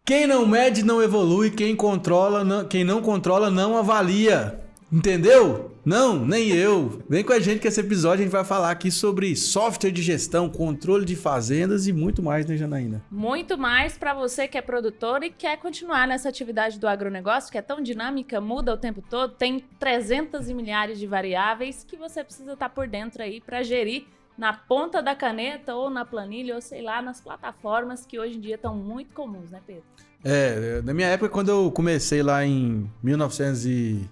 Quem não mede não evolui, quem não controla não avalia. Entendeu? Não, nem eu. Vem com a gente que esse episódio a gente vai falar aqui sobre software de gestão, controle de fazendas e muito mais, né, Janaína? Muito mais para você que é produtor e quer continuar nessa atividade do agronegócio, que é tão dinâmica, muda o tempo todo, tem 300 e milhares de variáveis que você precisa estar por dentro aí para gerir na ponta da caneta ou na planilha ou sei lá, nas plataformas que hoje em dia estão muito comuns, né, Pedro? Na minha época, quando eu comecei lá em 1900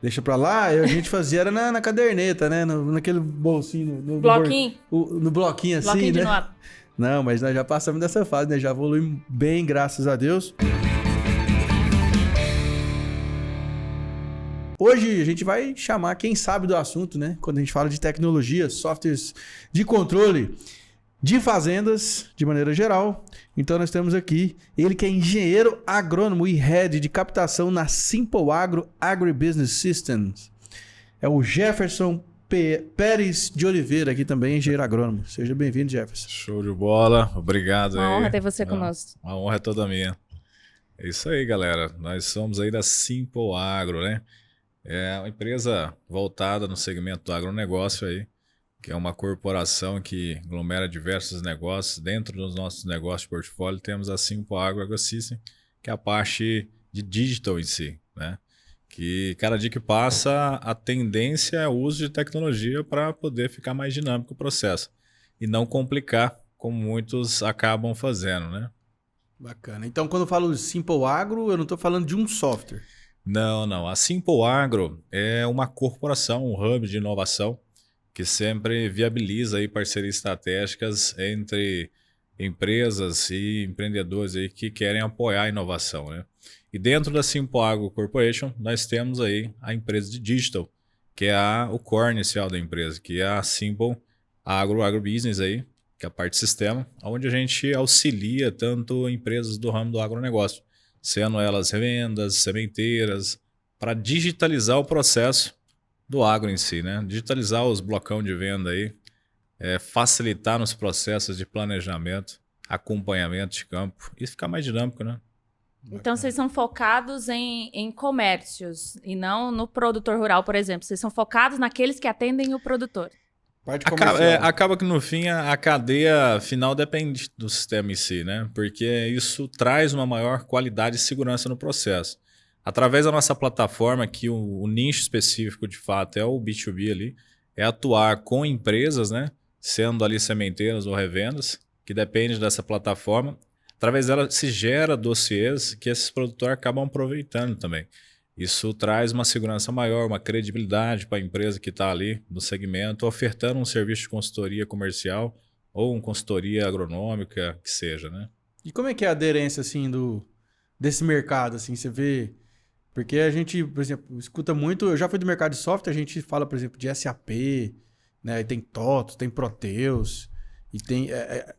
Deixa pra lá, a gente fazia era na caderneta, né? Naquele bolsinho. Bloquinho. No bloquinho assim, Bloquinho né? de nota. Não, mas nós já passamos dessa fase, né? Já evoluímos bem, graças a Deus. Hoje a gente vai chamar quem sabe do assunto, né? Quando a gente fala de tecnologia, softwares de controle de fazendas, de maneira geral. Então nós temos aqui ele que é engenheiro agrônomo e head de captação na Simple Agro Agribusiness Systems. É o Jefferson Pérez de Oliveira, aqui também engenheiro agrônomo. Seja bem-vindo, Jefferson. Show de bola, obrigado. Uma honra ter você conosco. A honra é toda minha. É isso aí, galera. Nós somos aí da Simple Agro, né? É uma empresa voltada no segmento do agronegócio aí, que é uma corporação que aglomera diversos negócios. Dentro dos nossos negócios de portfólio, temos a Simple Agro AgroSystem, que é a parte de digital em si, né? Que cada dia que passa, a tendência é o uso de tecnologia para poder ficar mais dinâmico o processo e não complicar, como muitos acabam fazendo, né? Bacana. Então, quando eu falo de Simple Agro, eu não estou falando de um software. Não. A Simple Agro é uma corporação, um hub de inovação, que sempre viabiliza aí parcerias estratégicas entre empresas e empreendedores aí que querem apoiar a inovação, né? E dentro da Simple Agro Corporation, nós temos aí a empresa de digital, que é o core inicial da empresa, que é a Simple Agrobusiness aí, que é a parte de sistema, onde a gente auxilia tanto empresas do ramo do agronegócio, sendo elas revendas, sementeiras, para digitalizar o processo do agro em si, né? Digitalizar os blocão de venda aí, facilitar nos processos de planejamento, acompanhamento de campo e ficar mais dinâmico, né? Então, vocês são focados em comércios e não no produtor rural, por exemplo. Vocês são focados naqueles que atendem o produtor. Acaba que no fim a cadeia final depende do sistema em si, né? Porque isso traz uma maior qualidade e segurança no processo. Através da nossa plataforma, que o nicho específico de fato é o B2B ali, é atuar com empresas, né? Sendo ali sementeiras ou revendas, que depende dessa plataforma. Através dela se gera dossiês que esses produtores acabam aproveitando também. Isso traz uma segurança maior, uma credibilidade para a empresa que está ali no segmento, ofertando um serviço de consultoria comercial ou uma consultoria agronômica, que seja, né? E como é que é a aderência assim, desse mercado? Assim, você vê... Porque a gente, por exemplo, escuta muito... Eu já fui do mercado de software, a gente fala, por exemplo, de SAP, né? Tem TOTOS, tem Proteus, e tem... É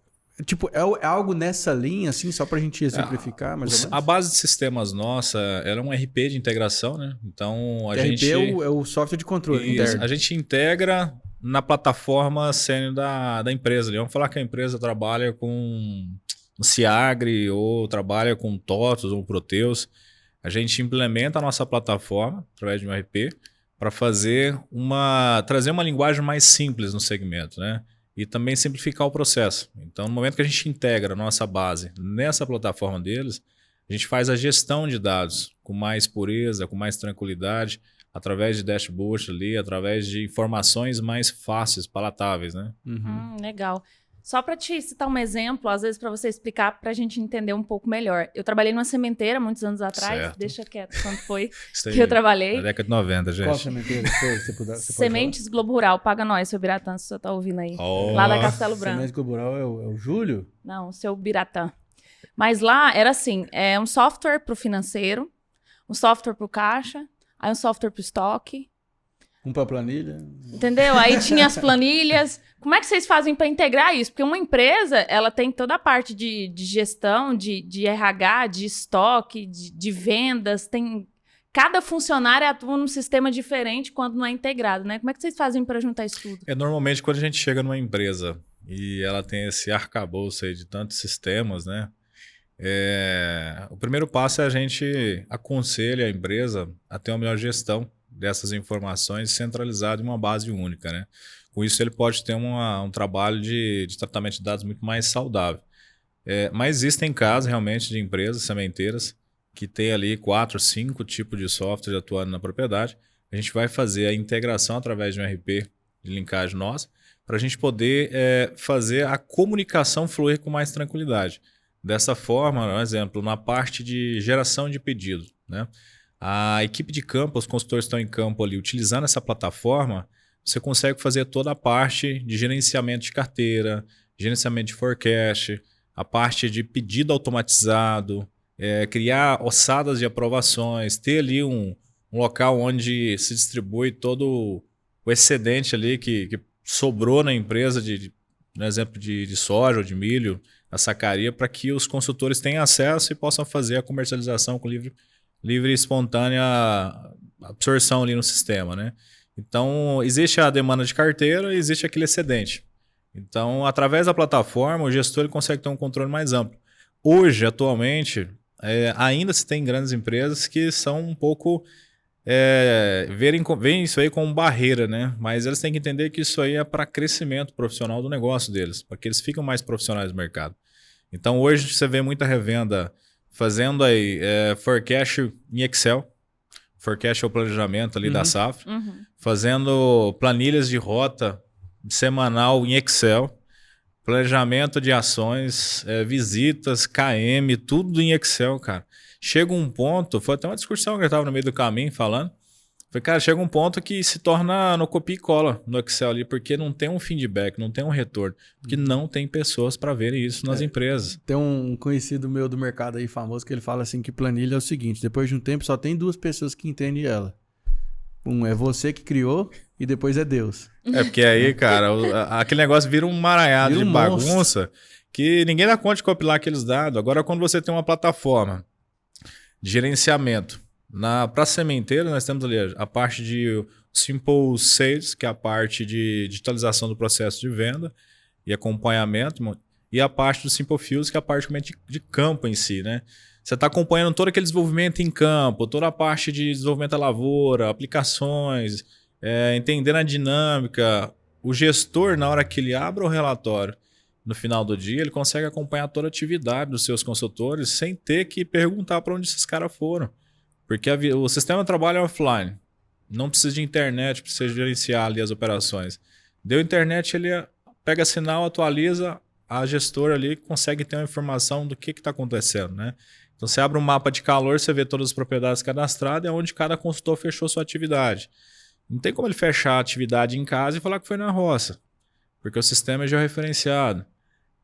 algo nessa linha, assim, só para a gente exemplificar, mais ou menos? A base de sistemas nossa era um RP de integração, né? Então, RP é o software de controle interno. A gente integra na plataforma sênior da empresa. Vamos falar que a empresa trabalha com um Ciagri ou trabalha com TOTOS ou Proteus. A gente implementa a nossa plataforma através de um RP para trazer uma linguagem mais simples no segmento, né? E também simplificar o processo. Então, no momento que a gente integra a nossa base nessa plataforma deles, a gente faz a gestão de dados com mais pureza, com mais tranquilidade, através de dashboard ali, através de informações mais fáceis, palatáveis, né? Legal. Só para te citar um exemplo, às vezes para você explicar, para a gente entender um pouco melhor. Eu trabalhei numa sementeira muitos anos atrás, certo. Deixa quieto quando foi que eu trabalhei. Na década de 90, gente. Qual sementeira foi? Você Sementes Globo Rural, paga nós, seu Biratã, se você tá ouvindo aí. Oh. Lá da Castelo Branco. Sementes Globo Rural é o Júlio? Não, o seu Biratã. Mas lá era assim, um software para o financeiro, um software para o caixa, aí um software para o estoque. Um para planilha. Entendeu? Aí tinha as planilhas. Como é que vocês fazem para integrar isso? Porque uma empresa, ela tem toda a parte de gestão, de RH, de estoque, de vendas, cada funcionário atua num sistema diferente quando não é integrado, né? Como é que vocês fazem para juntar isso tudo? Normalmente, quando a gente chega numa empresa e ela tem esse arcabouço aí de tantos sistemas, né? O primeiro passo é a gente aconselha a empresa a ter uma melhor gestão dessas informações centralizada em uma base única, né? Com isso, ele pode ter um trabalho de tratamento de dados muito mais saudável. Mas existem casos realmente de empresas sementeiras que tem ali 4, 5 tipos de software atuando na propriedade. A gente vai fazer a integração através de um RP de linkagem nossa para a gente poder fazer a comunicação fluir com mais tranquilidade. Dessa forma, por exemplo, na parte de geração de pedido, né? A equipe de campo, os consultores estão em campo ali, utilizando essa plataforma, você consegue fazer toda a parte de gerenciamento de carteira, gerenciamento de forecast, a parte de pedido automatizado, criar ossadas de aprovações, ter ali um local onde se distribui todo o excedente ali que sobrou na empresa, no exemplo de soja ou de milho, a sacaria, para que os consultores tenham acesso e possam fazer a comercialização com livre e espontânea absorção ali no sistema, né? Então, existe a demanda de carteira e existe aquele excedente. Então, através da plataforma, o gestor ele consegue ter um controle mais amplo. Hoje, atualmente, ainda se tem grandes empresas que são um pouco... veem isso aí como barreira, né? Mas eles têm que entender que isso aí é para crescimento profissional do negócio deles, para que eles fiquem mais profissionais do mercado. Então, hoje você vê muita revenda fazendo aí forecast em Excel. Forecast é o planejamento ali da safra. Fazendo planilhas de rota semanal em Excel. Planejamento de ações, visitas, KM, tudo em Excel, cara. Chega um ponto, foi até uma discussão que eu estava no meio do caminho falando. Falei, cara, chega um ponto que se torna no copia e cola no Excel ali, porque não tem um feedback, não tem um retorno. Porque não tem pessoas para verem isso nas empresas. Tem um conhecido meu do mercado aí, famoso, que ele fala assim que planilha é o seguinte, depois de um tempo só tem 2 pessoas que entendem ela. Um é você que criou e depois é Deus. Porque aí, cara, aquele negócio vira um emaranhado de bagunça que ninguém dá conta de compilar aqueles dados. Agora, quando você tem uma plataforma de gerenciamento, para sementeira, nós temos ali a parte de Simple Sales, que é a parte de digitalização do processo de venda e acompanhamento, e a parte do Simple Fields, que é a parte de campo em si, né? Você está acompanhando todo aquele desenvolvimento em campo, toda a parte de desenvolvimento da lavoura, aplicações, entendendo a dinâmica. O gestor, na hora que ele abre o relatório, no final do dia, ele consegue acompanhar toda a atividade dos seus consultores sem ter que perguntar para onde esses caras foram. Porque o sistema trabalha offline. Não precisa de internet, precisa gerenciar ali as operações. Deu internet, ele pega sinal, atualiza, a gestora ali consegue ter uma informação do que está acontecendo, né? Então, você abre um mapa de calor, você vê todas as propriedades cadastradas e onde cada consultor fechou sua atividade. Não tem como ele fechar a atividade em casa e falar que foi na roça, porque o sistema é georreferenciado.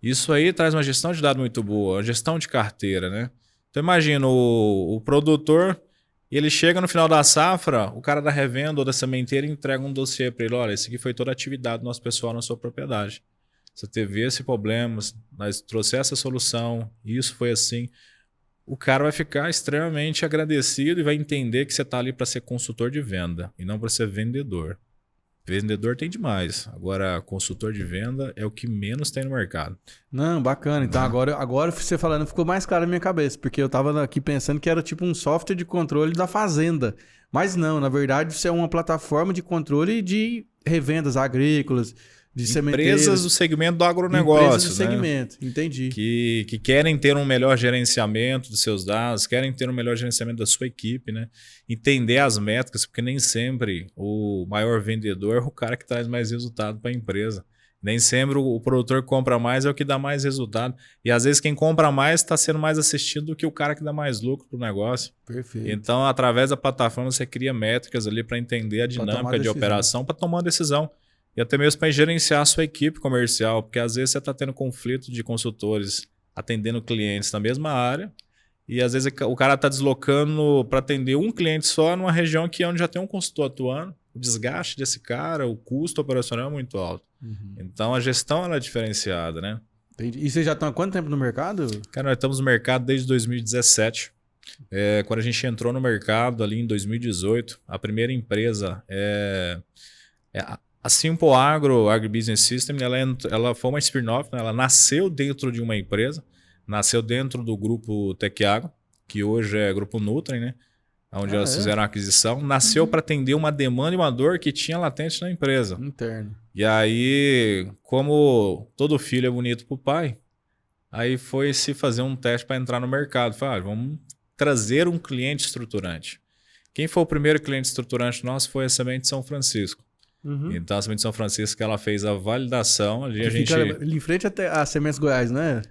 Isso aí traz uma gestão de dados muito boa, uma gestão de carteira, né? Então, imagina o produtor, ele chega no final da safra, o cara da revenda ou da sementeira entrega um dossiê para ele, olha, esse aqui foi toda a atividade do nosso pessoal na sua propriedade. Você teve esse problema, nós trouxe essa solução, isso foi assim. O cara vai ficar extremamente agradecido e vai entender que você está ali para ser consultor de venda e não para ser vendedor. Vendedor tem demais. Agora, consultor de venda é o que menos tem no mercado. Não, bacana. Então, agora você falando ficou mais claro na minha cabeça, porque eu estava aqui pensando que era tipo um software de controle da fazenda. Mas não, na verdade, isso é uma plataforma de controle de revendas agrícolas, de empresas do segmento do agronegócio. Empresas do segmento, entendi. Que querem ter um melhor gerenciamento dos seus dados, querem ter um melhor gerenciamento da sua equipe, né? Entender as métricas, porque nem sempre o maior vendedor é o cara que traz mais resultado para a empresa. Nem sempre o produtor que compra mais é o que dá mais resultado. E às vezes quem compra mais está sendo mais assistido do que o cara que dá mais lucro para o negócio. Perfeito. Então, através da plataforma, você cria métricas ali para entender a dinâmica de operação, para tomar uma decisão. E até mesmo para gerenciar a sua equipe comercial, porque às vezes você está tendo conflito de consultores atendendo clientes na mesma área e às vezes o cara está deslocando para atender um cliente só numa região que é onde já tem um consultor atuando. O desgaste desse cara, o custo operacional é muito alto. Então a gestão ela é diferenciada, né? Entendi. E vocês já estão há quanto tempo no mercado? Cara, nós estamos no mercado desde 2017. Quando a gente entrou no mercado ali em 2018, a primeira empresa a Simple Agro Agribusiness System, ela foi uma spin-off, né? Ela nasceu dentro de uma empresa, nasceu dentro do grupo Tecagro, que hoje é Grupo Nutrem, né? Onde elas fizeram a aquisição. Nasceu para atender uma demanda e uma dor que tinha latente na empresa. Interno. E aí, como todo filho é bonito pro pai, aí foi se fazer um teste para entrar no mercado. Falei, vamos trazer um cliente estruturante. Quem foi o primeiro cliente estruturante nosso foi a Semente São Francisco. Então, a Semente São Francisco, ela fez a validação. Ali Que a gente... fica ali em frente até a Sementes Goiás, não é?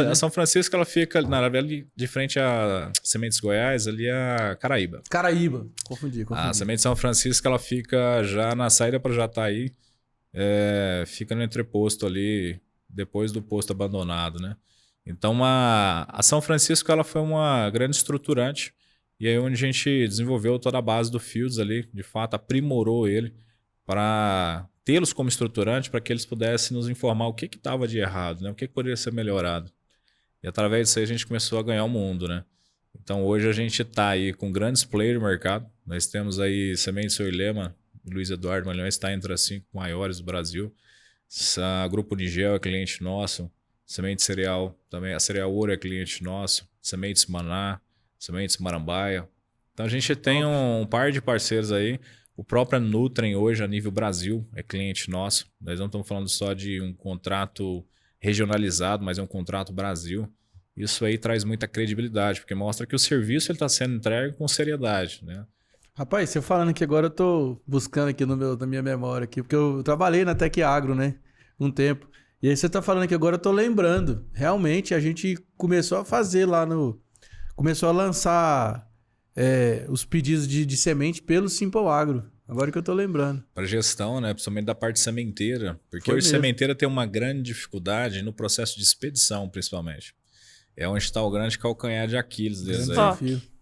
A São Francisco, ela fica, na verdade, de frente a Sementes Goiás, ali a Caraíba. Caraíba. Confundi. A Semente São Francisco, ela fica já na saída para Jataí, fica no entreposto ali, depois do posto abandonado, né? Então, a São Francisco, ela foi uma grande estruturante, e aí onde a gente desenvolveu toda a base do Fields ali, de fato, aprimorou ele para tê-los como estruturante, para que eles pudessem nos informar o que estava de errado, né? O que poderia ser melhorado. E através disso aí a gente começou a ganhar o mundo, né? Então hoje a gente está aí com grandes players no mercado. Nós temos aí Semente Seu Lema, Luiz Eduardo Malhões está entre as 5 maiores do Brasil. Grupo Nigel é cliente nosso. Semente Cereal, também a Cereal Ouro é cliente nosso. Sementes Maná, Sementes Marambaia. Então a gente tem um par de parceiros aí. O próprio Nutrem hoje, a nível Brasil, é cliente nosso. Nós não estamos falando só de um contrato regionalizado, mas é um contrato Brasil. Isso aí traz muita credibilidade, porque mostra que o serviço está sendo entregue com seriedade, né? Rapaz, você falando aqui agora, eu tô buscando aqui na minha memória aqui, porque eu trabalhei na Tec Agro, né? Um tempo. E aí você tá falando aqui agora, eu tô lembrando. Realmente, a gente começou a fazer lá no... Começou a lançar os pedidos de semente pelo Simple Agro. Agora que eu tô lembrando. Para gestão, né? Principalmente da parte sementeira. Porque Foi hoje mesmo. sementeira tem uma grande dificuldade no processo de expedição, principalmente. É onde está o grande calcanhar de Aquiles deles Grande aí. desafio.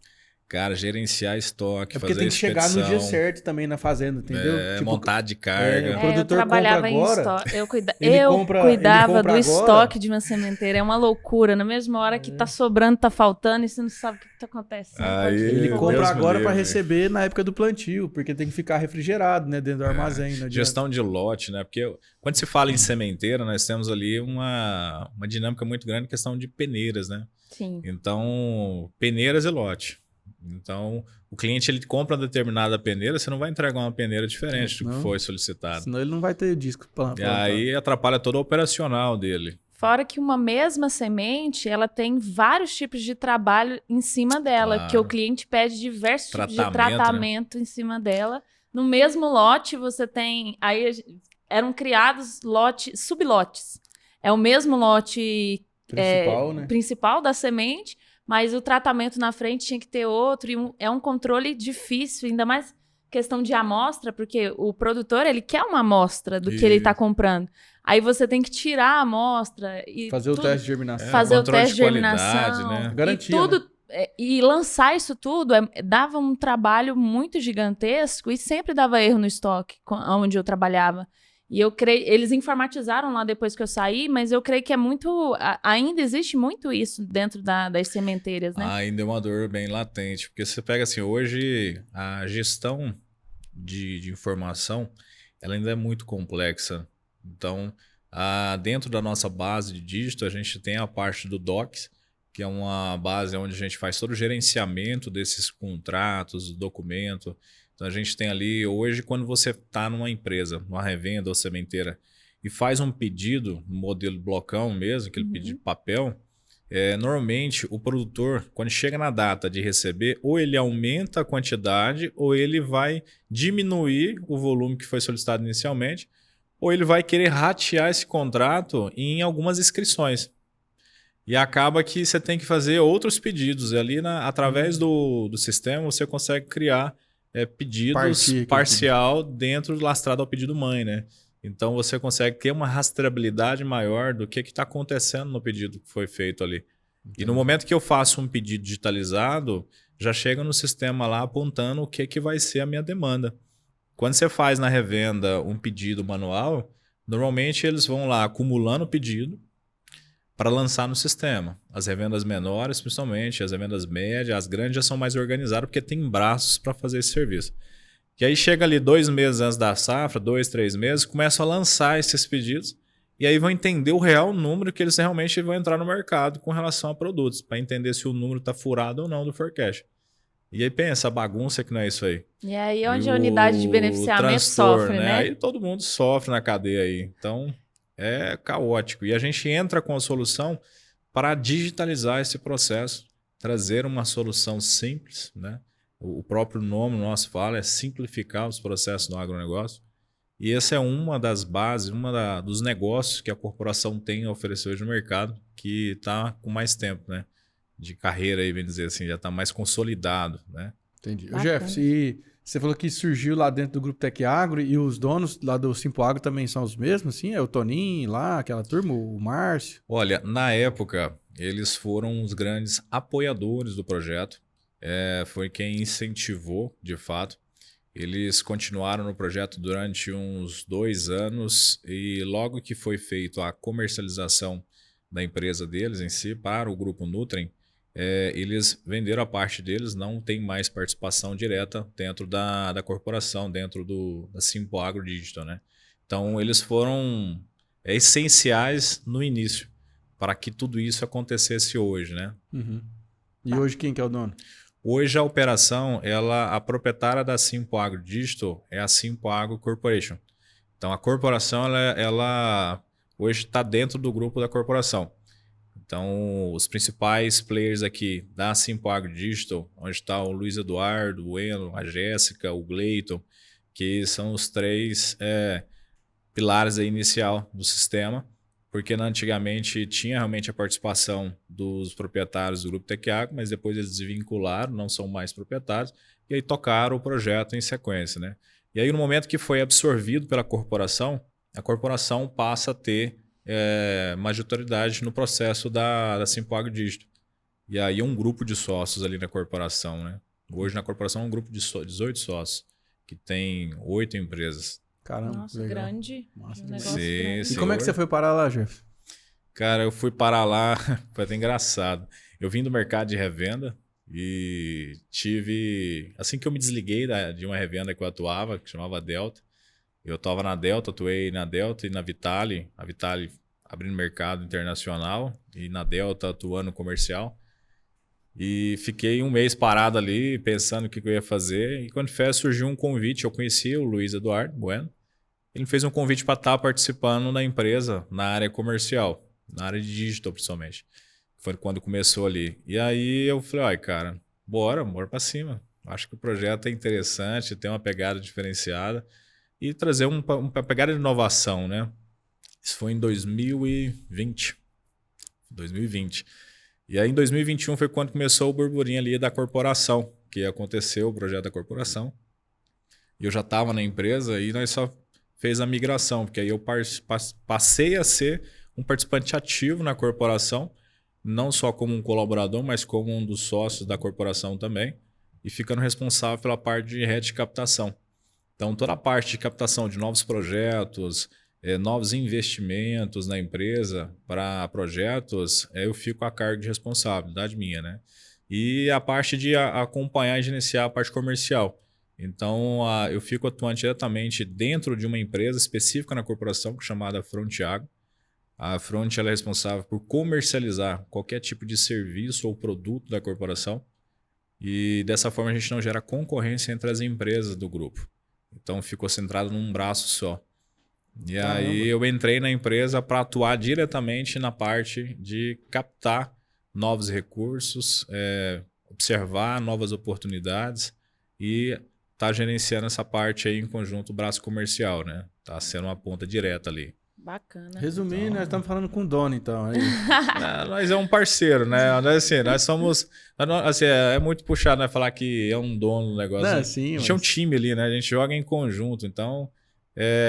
Cara, gerenciar estoque, É porque fazer tem que chegar no dia expedição, certo também na fazenda, entendeu? Tipo, montar de carga. o produtor eu trabalhava compra em agora, estoque. Eu ele cuidava compra do agora. estoque de uma sementeira. É uma loucura. Na mesma hora que tá sobrando, tá faltando, e você não sabe o que tá acontecendo. Aí, Ele Deus compra me agora para livre. receber na época do plantio, porque tem que ficar refrigerado, né, dentro do armazém. Não adianta. Gestão de lote, né? Porque quando se fala em sementeira, nós temos ali uma dinâmica muito grande, questão de peneiras, né? Sim. Então, peneiras e lote. Então, o cliente ele compra uma determinada peneira, você não vai entregar uma peneira diferente do que Não. foi solicitado. Senão ele não vai ter disco pra E aí atrapalha todo o operacional dele. Fora que uma mesma semente, ela tem vários tipos de trabalho em cima dela, Claro. que o cliente pede diversos tipos de Tratamento, né? tratamento em cima dela. No mesmo lote, você tem... Aí eram criados sublotes. É o mesmo lote principal, né? principal da semente, mas o tratamento na frente tinha que ter outro, e é um controle difícil, ainda mais questão de amostra, porque o produtor, ele quer uma amostra do que ele está comprando. Aí você tem que tirar a amostra e Fazer o teste de germinação. fazer o controle teste de qualidade, germinação, né? Garantia, e tudo, e lançar isso tudo dava um trabalho muito gigantesco e sempre dava erro no estoque, onde eu trabalhava. E eu creio, eles informatizaram lá depois que eu saí, mas eu creio que é muito, ainda existe muito isso dentro das sementeiras, né? Ainda é uma dor bem latente, porque você pega assim, hoje a gestão de informação, ela ainda é muito complexa. Então, dentro da nossa base de dígito, a gente tem a parte do Docs, que é uma base onde a gente faz todo o gerenciamento desses contratos, documento. Então, a gente tem ali, hoje, quando você está numa empresa, numa revenda ou sementeira, e faz um pedido, modelo blocão mesmo, aquele pedido de papel, normalmente o produtor, quando chega na data de receber, ou ele aumenta a quantidade, ou ele vai diminuir o volume que foi solicitado inicialmente, ou ele vai querer ratear esse contrato em algumas inscrições. E acaba que você tem que fazer outros pedidos. E ali, através do sistema, você consegue criar pedidos parcial dentro lastrado ao pedido mãe, né? Então você consegue ter uma rastreabilidade maior do que está acontecendo no pedido que foi feito ali. E no momento que eu faço um pedido digitalizado, já chega no sistema lá apontando o que vai ser a minha demanda. Quando você faz na revenda um pedido manual, normalmente eles vão lá acumulando o pedido para lançar no sistema. As revendas menores, principalmente, as revendas médias, as grandes já são mais organizadas porque tem braços para fazer esse serviço. E aí chega ali 2 meses antes da safra, 2, 3 meses, começam a lançar esses pedidos e aí vão entender o real número que eles realmente vão entrar no mercado com relação a produtos, para entender se o número está furado ou não do forecast. E aí pensa, a bagunça que não é isso aí. E aí E onde a unidade de o beneficiamento transtorno, sofre, né? Aí todo mundo sofre na cadeia aí. Então, é caótico. E a gente entra com a solução para digitalizar esse processo, trazer uma solução simples, né? O próprio nome nosso fala é simplificar os processos do agronegócio. E essa é uma das bases, dos negócios que a corporação tem a oferecer hoje no mercado, que está com mais tempo, né? De carreira aí, bem dizer assim, já está mais consolidado, né? Entendi. Ô, Bacana. Jefferson, e você falou que surgiu lá dentro do Grupo Tec Agro e os donos lá do Simpo Agro também são os mesmos, assim? É o Toninho lá, aquela turma, o Márcio? Olha, na época, eles foram os grandes apoiadores do projeto. Foi quem incentivou, de fato. Eles continuaram no projeto durante uns 2 anos e logo que foi feito a comercialização da empresa deles em si para o Grupo Nutrem, eles venderam a parte deles, não tem mais participação direta dentro da corporação, dentro da Simpo Agro Digital, né? Então, eles foram essenciais no início para que tudo isso acontecesse hoje, né? Uhum. E hoje quem que é o dono? Hoje a operação, a proprietária da Simpo Agro Digital é a Simpo Agro Corporation. Então, a corporação, ela hoje está dentro do grupo da corporação. Então, os principais players aqui da Simpo Agro Digital, onde está o Luiz Eduardo, o Eno, a Jéssica, o Gleiton, que são os 3 pilares aí inicial do sistema, porque antigamente tinha realmente a participação dos proprietários do Grupo Tec Agro, mas depois eles desvincularam, não são mais proprietários, e aí tocaram o projeto em sequência, né? E aí no momento que foi absorvido pela corporação, a corporação passa a ter majoridade no processo da Simpo Agro Digital. E aí um grupo de sócios ali na corporação, né? Hoje na corporação é um grupo de 18 sócios, que tem 8 empresas. Caramba, Nossa, legal. grande. Massa Um demais. negócio grande. E como é que você foi parar lá, Jeff? Cara, eu fui parar lá, foi até engraçado. Eu vim do mercado de revenda e assim que eu me desliguei de uma revenda que eu atuava, que chamava Delta, eu estava na Delta, atuei na Delta e na Vitale, a Vitale abrindo mercado internacional e na Delta atuando comercial. E fiquei 1 mês parado ali, pensando o que eu ia fazer. E quando surgiu um convite, eu conheci o Luiz Eduardo Bueno. Ele fez um convite para estar participando da empresa na área comercial, na área de digital principalmente. Foi quando começou ali. E aí eu falei, olha, cara, bora para cima. Acho que o projeto é interessante, tem uma pegada diferenciada e trazer uma pegada de inovação, né? Isso foi em 2020. E aí em 2021 foi quando começou o burburinho ali da corporação, que aconteceu o projeto da corporação. E eu já estava na empresa e nós só fez a migração, porque aí eu passei a ser um participante ativo na corporação, não só como um colaborador, mas como um dos sócios da corporação também, e ficando responsável pela parte de rede de captação. Então, toda a parte de captação de novos projetos, novos investimentos na empresa para projetos, eu fico a cargo de responsabilidade minha, né? E a parte de acompanhar e gerenciar a parte comercial. Então, eu fico atuando diretamente dentro de uma empresa específica na corporação, chamada Frontiago. A Front ela é responsável por comercializar qualquer tipo de serviço ou produto da corporação. E dessa forma a gente não gera concorrência entre as empresas do grupo. Então, ficou centrado num braço só. E aí eu entrei na empresa para atuar diretamente na parte de captar novos recursos, observar novas oportunidades e tá gerenciando essa parte aí em conjunto o braço comercial, né? Tá sendo uma ponta direta ali. Bacana. Resumindo, nós estamos falando com o dono, então. Aí. Nós é um parceiro, né? Assim, nós somos... Assim, é muito puxado, né? Falar que é um dono do negócio. Não, Né? sim, a gente é um time ali, né? A gente joga em conjunto. Então,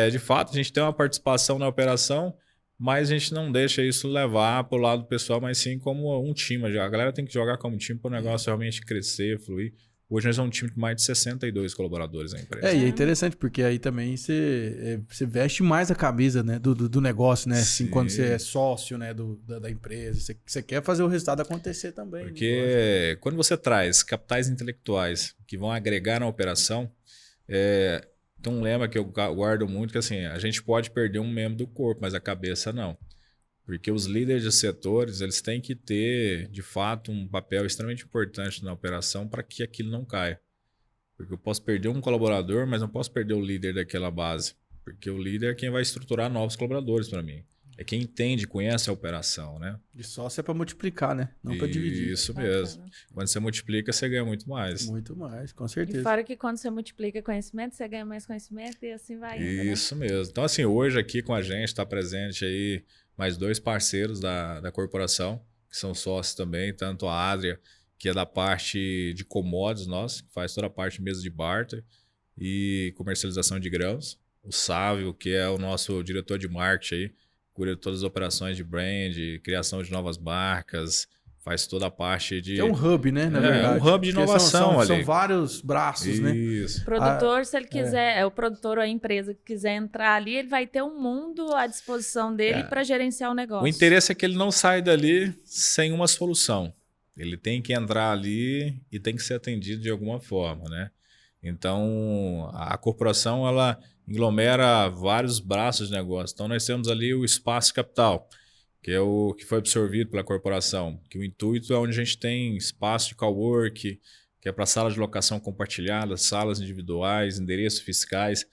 de fato, a gente tem uma participação na operação, mas a gente não deixa isso levar para o lado pessoal, mas sim como um time. A galera tem que jogar como time para o negócio realmente crescer, fluir. Hoje nós somos um time de mais de 62 colaboradores na empresa. E é interessante, porque aí também você veste mais a camisa, né, do negócio, né? Assim, quando você é sócio, né, da empresa. Você quer fazer o resultado acontecer também. Porque quando você traz capitais intelectuais que vão agregar na operação, Tem um lema que eu guardo muito, que assim, a gente pode perder um membro do corpo, mas a cabeça não. Porque os líderes de setores, eles têm que ter, de fato, um papel extremamente importante na operação para que aquilo não caia. Porque eu posso perder um colaborador, mas não posso perder o líder daquela base. Porque o líder é quem vai estruturar novos colaboradores para mim. É quem entende, conhece a operação, né? E sócio é para multiplicar, né? Não para dividir. Isso mesmo. Quando você multiplica, você ganha muito mais. Muito mais, com E certeza. fora que quando você multiplica conhecimento, você ganha mais conhecimento e assim vai indo, né? Isso mesmo. Então, assim, hoje aqui com a gente está presente aí mais 2 parceiros da corporação, que são sócios também, tanto a Adria, que é da parte de commodities nossa, que faz toda a parte mesmo de barter e comercialização de grãos. O Sávio, que é o nosso diretor de marketing aí, cuida de todas as operações de brand, criação de novas marcas, faz toda a parte de... Que é um hub, né, na É verdade. um hub de Porque inovação ali. São vários braços, né? Isso. O produtor, se ele quiser, o produtor ou a empresa que quiser entrar ali, ele vai ter um mundo à disposição dele para gerenciar o negócio. O interesse é que ele não saia dali sem uma solução. Ele tem que entrar ali e tem que ser atendido de alguma forma, né? Então, a corporação, ela aglomera vários braços de negócio. Então, nós temos ali o Espaço Capital, que é o que foi absorvido pela corporação, que o intuito é onde a gente tem espaço de cowork, que é para salas de locação compartilhadas, salas individuais, endereços fiscais.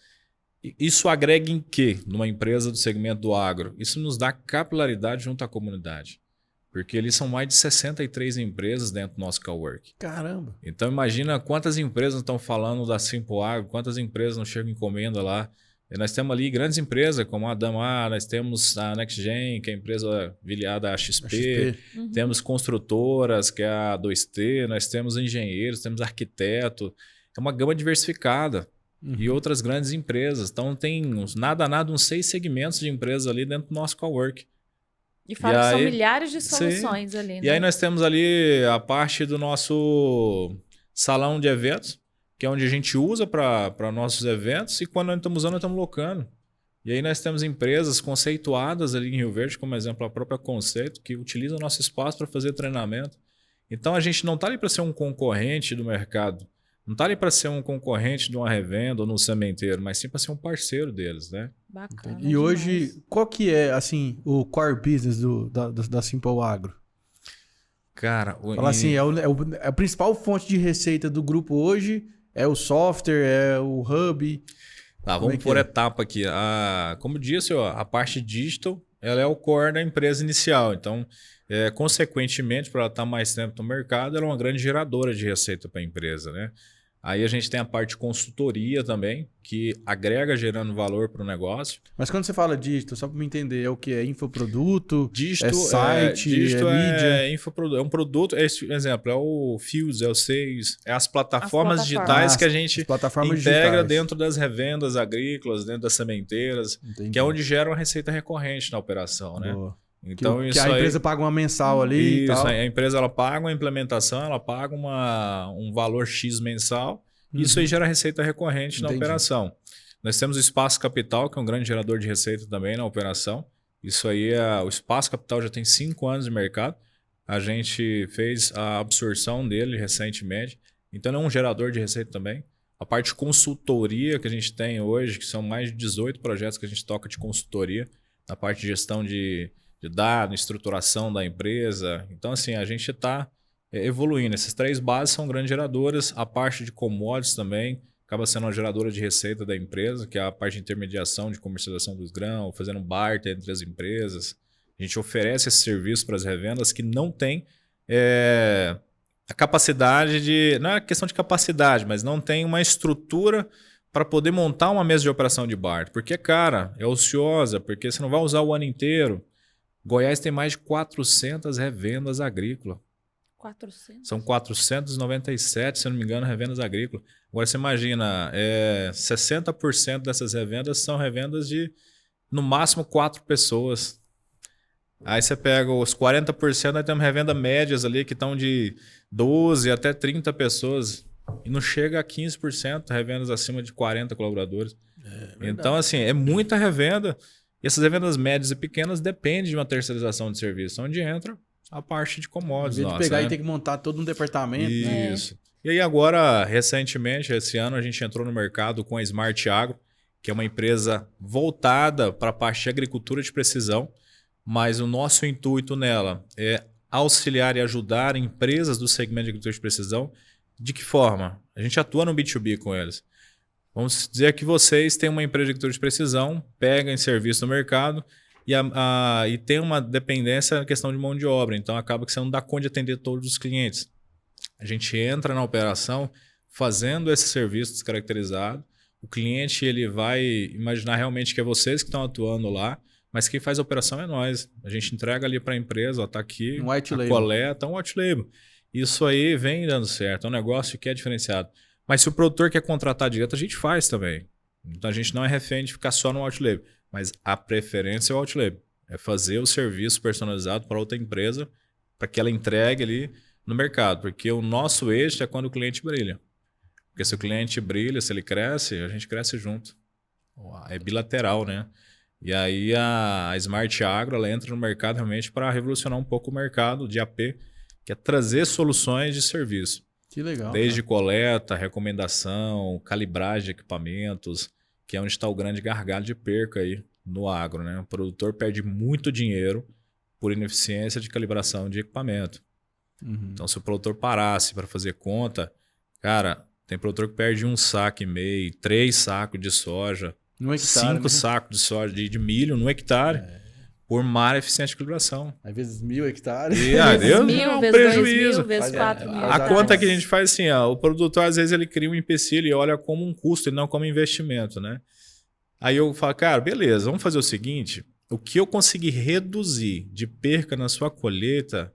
Isso agrega em quê numa empresa do segmento do agro? Isso nos dá capilaridade junto à comunidade. Porque eles são mais de 63 empresas dentro do nosso cowork. Caramba. Então imagina quantas empresas estão falando da Simple Agro, quantas empresas não chegam encomenda lá. E nós temos ali grandes empresas como a Damar, nós temos a NextGen, que é a empresa filiada à XP. Temos construtoras, que é a 2T, nós temos engenheiros, temos arquiteto. É uma gama diversificada. E outras grandes empresas. Então tem uns 6 segmentos de empresas ali dentro do nosso cowork. E fora que são milhares de soluções ali, né? E aí nós temos ali a parte do nosso salão de eventos, que é onde a gente usa para nossos eventos, e quando nós estamos usando, nós estamos locando. E aí nós temos empresas conceituadas ali em Rio Verde, como exemplo a própria Conceito, que utiliza o nosso espaço para fazer treinamento. Então a gente não está ali para ser um concorrente do mercado, não está ali para ser um concorrente de uma revenda ou no sementeiro, mas sim para ser um parceiro deles, né? Bacana. E hoje, qual que é, assim, o core business da Simple Agro? Cara, Fala assim, a principal fonte de receita do grupo hoje é o software, é o hub. Tá, vamos por etapa aqui. Como disse, a parte digital, ela é o core da empresa inicial. Então, consequentemente, para ela estar mais tempo no mercado, ela é uma grande geradora de receita para a empresa, né? Aí a gente tem a parte de consultoria também, que agrega gerando valor para o negócio. Mas quando você fala digital, só para me entender, é o que? É infoproduto? Digital, é site? digital mídia? É infoproduto. É um produto, exemplo, é o Fields, é o Sales, é as plataformas digitais que a gente integra dentro das revendas agrícolas, dentro das sementeiras, que é onde gera uma receita recorrente na operação, né? Boa. Então, que a empresa paga uma mensal ali e tal. A empresa ela paga uma implementação, ela paga um valor X mensal. Isso aí gera receita recorrente na operação. Nós temos o Espaço Capital, que é um grande gerador de receita também na operação. Isso aí, o Espaço Capital já tem 5 anos de mercado. A gente fez a absorção dele recentemente. Então, é um gerador de receita também. A parte de consultoria que a gente tem hoje, que são mais de 18 projetos que a gente toca de consultoria, na parte de gestão de dados, estruturação da empresa. Então, assim, a gente está evoluindo. Essas 3 bases são grandes geradoras. A parte de commodities também acaba sendo uma geradora de receita da empresa, que é a parte de intermediação de comercialização dos grãos, fazendo barter entre as empresas. A gente oferece esse serviço para as revendas que não tem a capacidade de... Não é questão de capacidade, mas não tem uma estrutura para poder montar uma mesa de operação de barter. Porque é cara, é ociosa, porque você não vai usar o ano inteiro. Goiás tem mais de 400 revendas agrícolas. 400? São 497, se eu não me engano, revendas agrícolas. Agora você imagina, 60% dessas revendas são revendas de, no máximo, 4 pessoas. Aí você pega os 40%, nós temos revenda médias ali que estão de 12 até 30 pessoas. E não chega a 15% revendas acima de 40 colaboradores. Então, assim, é muita revenda. E essas revendas médias e pequenas dependem de uma terceirização de serviço, onde entra a parte de commodities. Em vez de pegar e ter que montar todo um departamento. Isso. E aí agora, recentemente, esse ano, a gente entrou no mercado com a Smart Agro, que é uma empresa voltada para a parte de agricultura de precisão, mas o nosso intuito nela é auxiliar e ajudar empresas do segmento de agricultura de precisão. De que forma? A gente atua no B2B com eles. Vamos dizer que vocês têm uma empresa de agricultura de precisão, pegam em serviço no mercado e tem uma dependência na questão de mão de obra. Então acaba que você não dá conta de atender todos os clientes. A gente entra na operação fazendo esse serviço descaracterizado. O cliente ele vai imaginar realmente que é vocês que estão atuando lá, mas quem faz a operação é nós. A gente entrega ali para a empresa, está aqui, Um white label. coleta, um white label. Isso aí vem dando certo, é um negócio que é diferenciado. Mas se o produtor quer contratar direto, a gente faz também. Então a gente não é refém de ficar só no white label, mas a preferência é o white label. É fazer o serviço personalizado para outra empresa para que ela entregue ali no mercado. Porque o nosso eixo é quando o cliente brilha. Porque se o cliente brilha, se ele cresce, a gente cresce junto. É bilateral, né? E aí a Smart Agro ela entra no mercado realmente para revolucionar um pouco o mercado de AP, que é trazer soluções de serviço. Que legal. Desde coleta, recomendação, calibragem de equipamentos, que é onde está o grande gargalo de perca aí no agro, né? O produtor perde muito dinheiro por ineficiência de calibração de equipamento. Uhum. Então, se o produtor parasse para fazer conta, cara, tem produtor que perde 1,5 saco, 3 sacos de soja, No hectare, 5 né? sacos de soja de milho no hectare por má eficiência de calibração. Às vezes 1.000 hectares. E Vezes Deus, 1.000, é um vezes 2.000, prejuízo. vezes Faz- 4.000. a A Exatamente. conta que a gente faz assim, ó, o produtor às vezes ele cria um empecilho e olha como um custo e não como investimento, né? Aí eu falo, cara, beleza, vamos fazer o seguinte, o que eu conseguir reduzir de perca na sua colheita,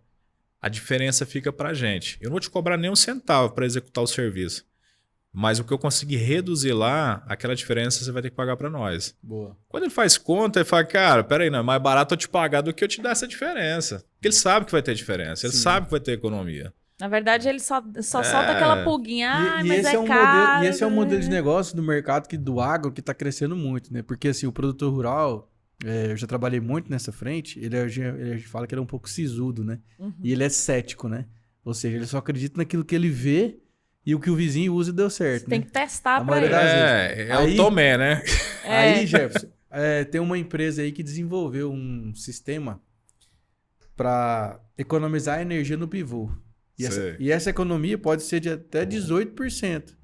a diferença fica pra gente. Eu não vou te cobrar nem um centavo para executar o serviço, mas o que eu conseguir reduzir lá, aquela diferença você vai ter que pagar para nós. Boa. Quando ele faz conta, ele fala, cara, peraí, não, é mais barato eu te pagar do que eu te dar essa diferença. Porque ele sabe que vai ter diferença, ele Sim. sabe que vai ter economia. Na verdade, ele só solta aquela pulguinha. Ah, mas esse é um caro. modelo, e esse é um modelo de negócio do mercado do agro que está crescendo muito, né? Porque assim, o produtor rural, eu já trabalhei muito nessa frente, a gente fala que ele é um pouco sisudo, né? Uhum. E ele é cético, né? Ou seja, ele só acredita naquilo que ele vê e o que o vizinho usa deu certo, Tem né? que testar A pra maioria ele. das vezes. É Aí- o Tomé, né? Aí, Jefferson, tem uma empresa aí que desenvolveu um sistema para economizar energia no pivô. Sei. E essa economia pode ser de até 18%